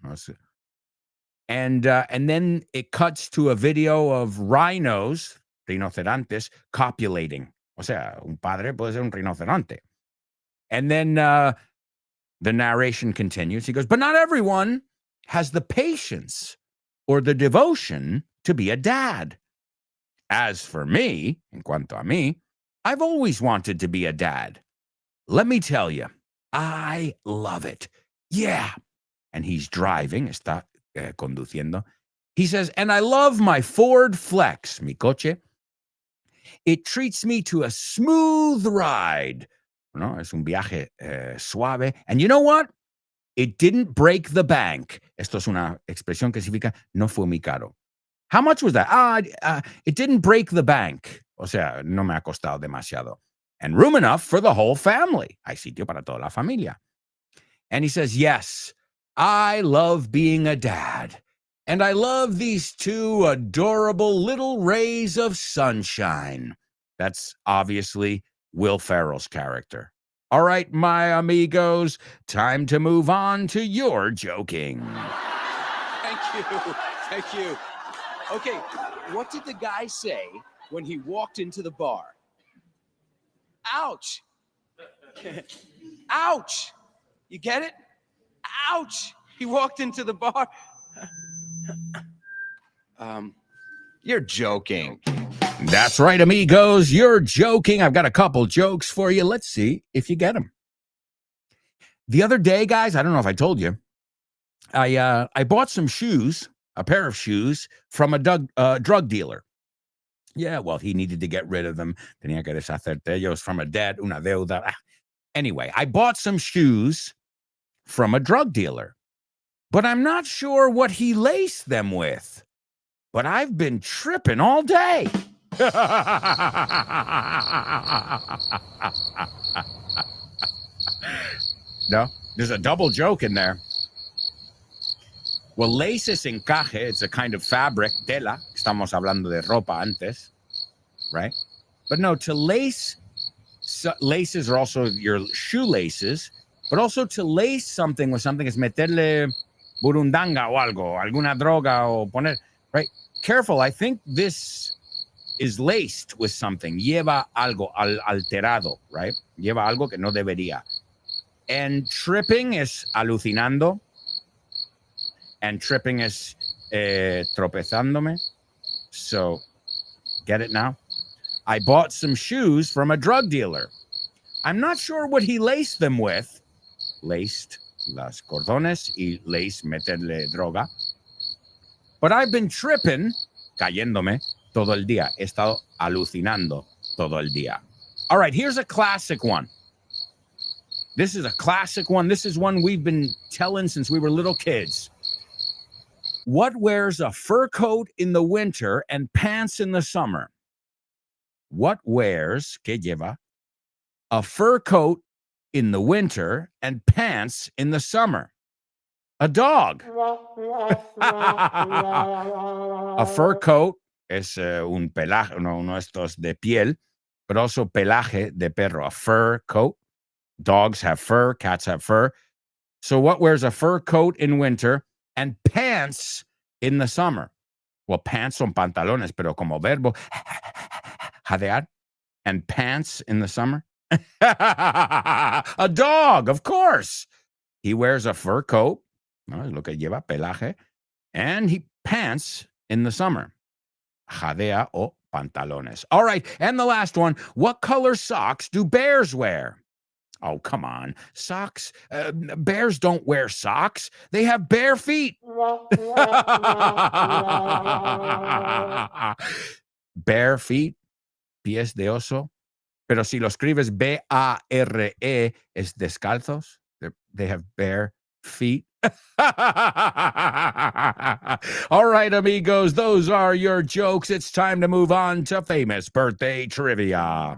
And then it cuts to a video of rinocerontes, copulating. O sea, un padre puede ser un rinoceronte. And then the narration continues. He goes, but not everyone has the patience or the devotion to be a dad. As for me, en cuanto a mí, I've always wanted to be a dad. Let me tell you, I love it. Yeah. And he's driving, está conduciendo. He says, and I love my Ford Flex, mi coche. It treats me to a smooth ride. No, es un viaje suave. And you know what? It didn't break the bank. Esto es una expresión que significa no fue muy caro. How much was that? It didn't break the bank. O sea, no me ha costado demasiado. And room enough for the whole family. Hay sitio para toda la familia. And he says, yes, I love being a dad. And I love these two adorable little rays of sunshine. That's obviously Will Ferrell's character. All right, my amigos, time to move on to your joking. Thank you. Okay, what did the guy say when he walked into the bar? Ouch! Ouch! You get it? Ouch! He walked into the bar. You're joking. That's right, amigos. You're joking. I've got a couple jokes for you. Let's see if you get them. The other day, guys, I don't know if I told you, I bought some shoes, a pair of shoes, from a drug dealer. Yeah, well, he needed to get rid of them. Tenía que deshacerte ellos from a debt, una deuda. Anyway, I bought some shoes from a drug dealer, but I'm not sure what he laced them with. But I've been tripping all day. No, there's a double joke in there. Well, lace es encaje. It's a kind of fabric, tela. Estamos hablando de ropa antes, right? But no, to lace, laces are also your shoelaces, but also to lace something with something is meterle burundanga o algo, alguna droga o poner, right? Careful, I think this is laced with something. Lleva algo alterado, right? Lleva algo que no debería. And tripping is alucinando. And tripping is tropezándome. So, get it now? I bought some shoes from a drug dealer. I'm not sure what he laced them with. Laced las cordones y lace meterle droga. But I've been tripping, cayéndome, todo el día. He estado alucinando todo el día. All right, here's a classic one. This is a classic one. This is one we've been telling since we were little kids. What wears a fur coat in the winter and pants in the summer? What wears, que lleva, a fur coat in the winter and pants in the summer? A dog. A fur coat es un pelaje, uno de estos de piel, but also pelaje de perro, a fur coat. Dogs have fur, cats have fur. So what wears a fur coat in winter and pants in the summer? Well, pants son pantalones, pero como verbo, jadear, and pants in the summer? A dog, of course. He wears a fur coat, lo que lleva pelaje, and he pants in the summer. Jadea o pantalones. All right, and the last one. What color socks do bears wear? Oh, come on. Socks? Bears don't wear socks. They have bare feet. Bare feet, pies de oso. Pero si lo escribes B-A-R-E, es descalzos. They have bare feet. All right, amigos, those are your jokes. It's time to move on to famous birthday trivia.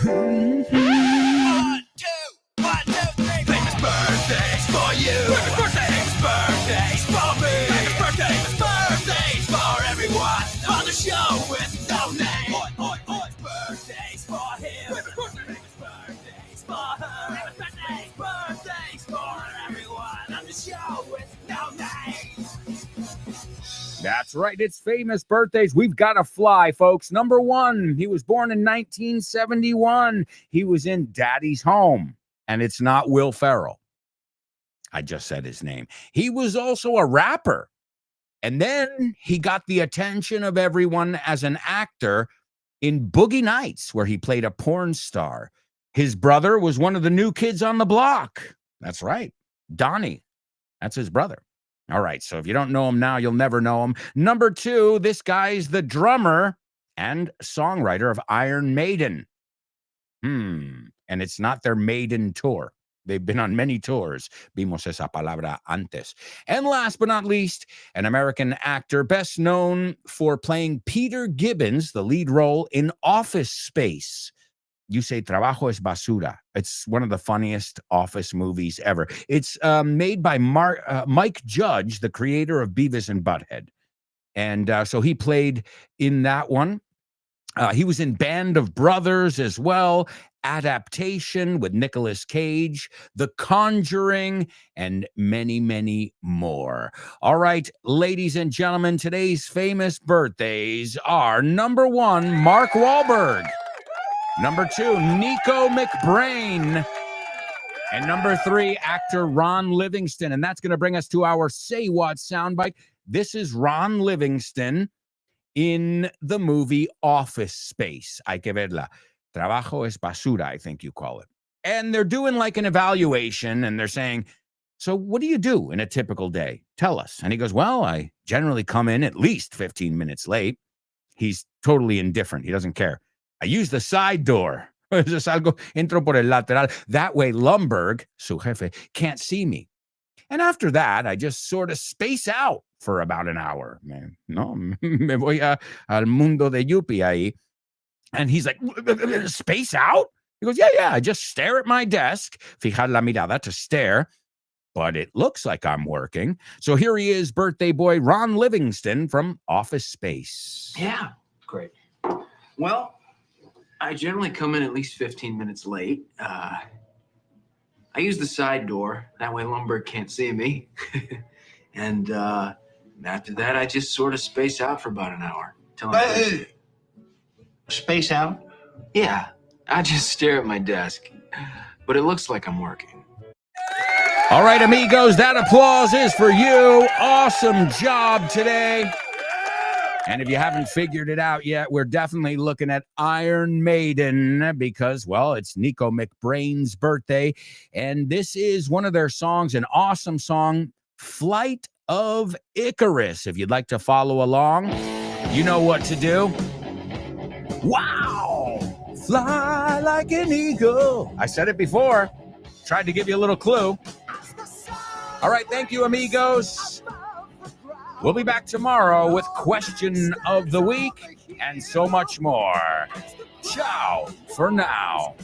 One, two, three. Famous birthdays for you. Famous birthdays for me. Famous birthdays for everyone on the show with no name. Birthdays for him. Famous birthdays for her. Famous birthdays for everyone on the show with no name. That's right. It's famous birthdays. We've got to fly, folks. Number one, he was born in 1971. He was in Daddy's Home, and it's not Will Ferrell. I just said his name. He was also a rapper, and then he got the attention of everyone as an actor in Boogie Nights, where he played a porn star. His brother was one of the new kids on the block. That's right. Donnie. That's his brother. All right, so if you don't know him now, you'll never know him. Number two, this guy's the drummer and songwriter of Iron Maiden. And it's not their Maiden tour. They've been on many tours. Vimos esa palabra antes. And last but not least, an American actor best known for playing Peter Gibbons, the lead role in Office Space. You say trabajo es basura. It's one of the funniest Office movies ever. It's made by Mike Judge, the creator of Beavis and Butthead. And so he played in that one. He was in Band of Brothers as well, Adaptation with Nicolas Cage, The Conjuring, and many, many more. All right, ladies and gentlemen, today's famous birthdays are number one, Mark Wahlberg. Number two, Nico McBrain. And number three, actor Ron Livingston. And that's going to bring us to our Say What soundbite. This is Ron Livingston in the movie Office Space. Hay que verla. Trabajo es basura, I think you call it. And they're doing like an evaluation, and they're saying, so what do you do in a typical day? Tell us. And he goes, well, I generally come in at least 15 minutes late. He's totally indifferent. He doesn't care. I use the side door. Entro por el lateral. That way, Lumberg, su jefe, can't see me. And after that, I just sort of space out for about an hour. No, me voy al mundo de Yuppie ahí. And he's like, space out? He goes, yeah. I just stare at my desk. Fijar la mirada, to stare. But it looks like I'm working. So here he is, birthday boy Ron Livingston from Office Space. Yeah, great. Well, I generally come in at least 15 minutes late. I use the side door. That way Lumberg can't see me. And after that, I just sort of space out for about an hour. Space out? Yeah, I just stare at my desk. But it looks like I'm working. All right, amigos, that applause is for you. Awesome job today. And if you haven't figured it out yet, we're definitely looking at Iron Maiden because, well, it's Nico McBrain's birthday. And this is one of their songs, an awesome song, Flight of Icarus. If you'd like to follow along, you know what to do. Wow! Fly like an eagle. I said it before. Tried to give you a little clue. All right, thank you, amigos. We'll be back tomorrow with Question of the Week and so much more. Ciao for now.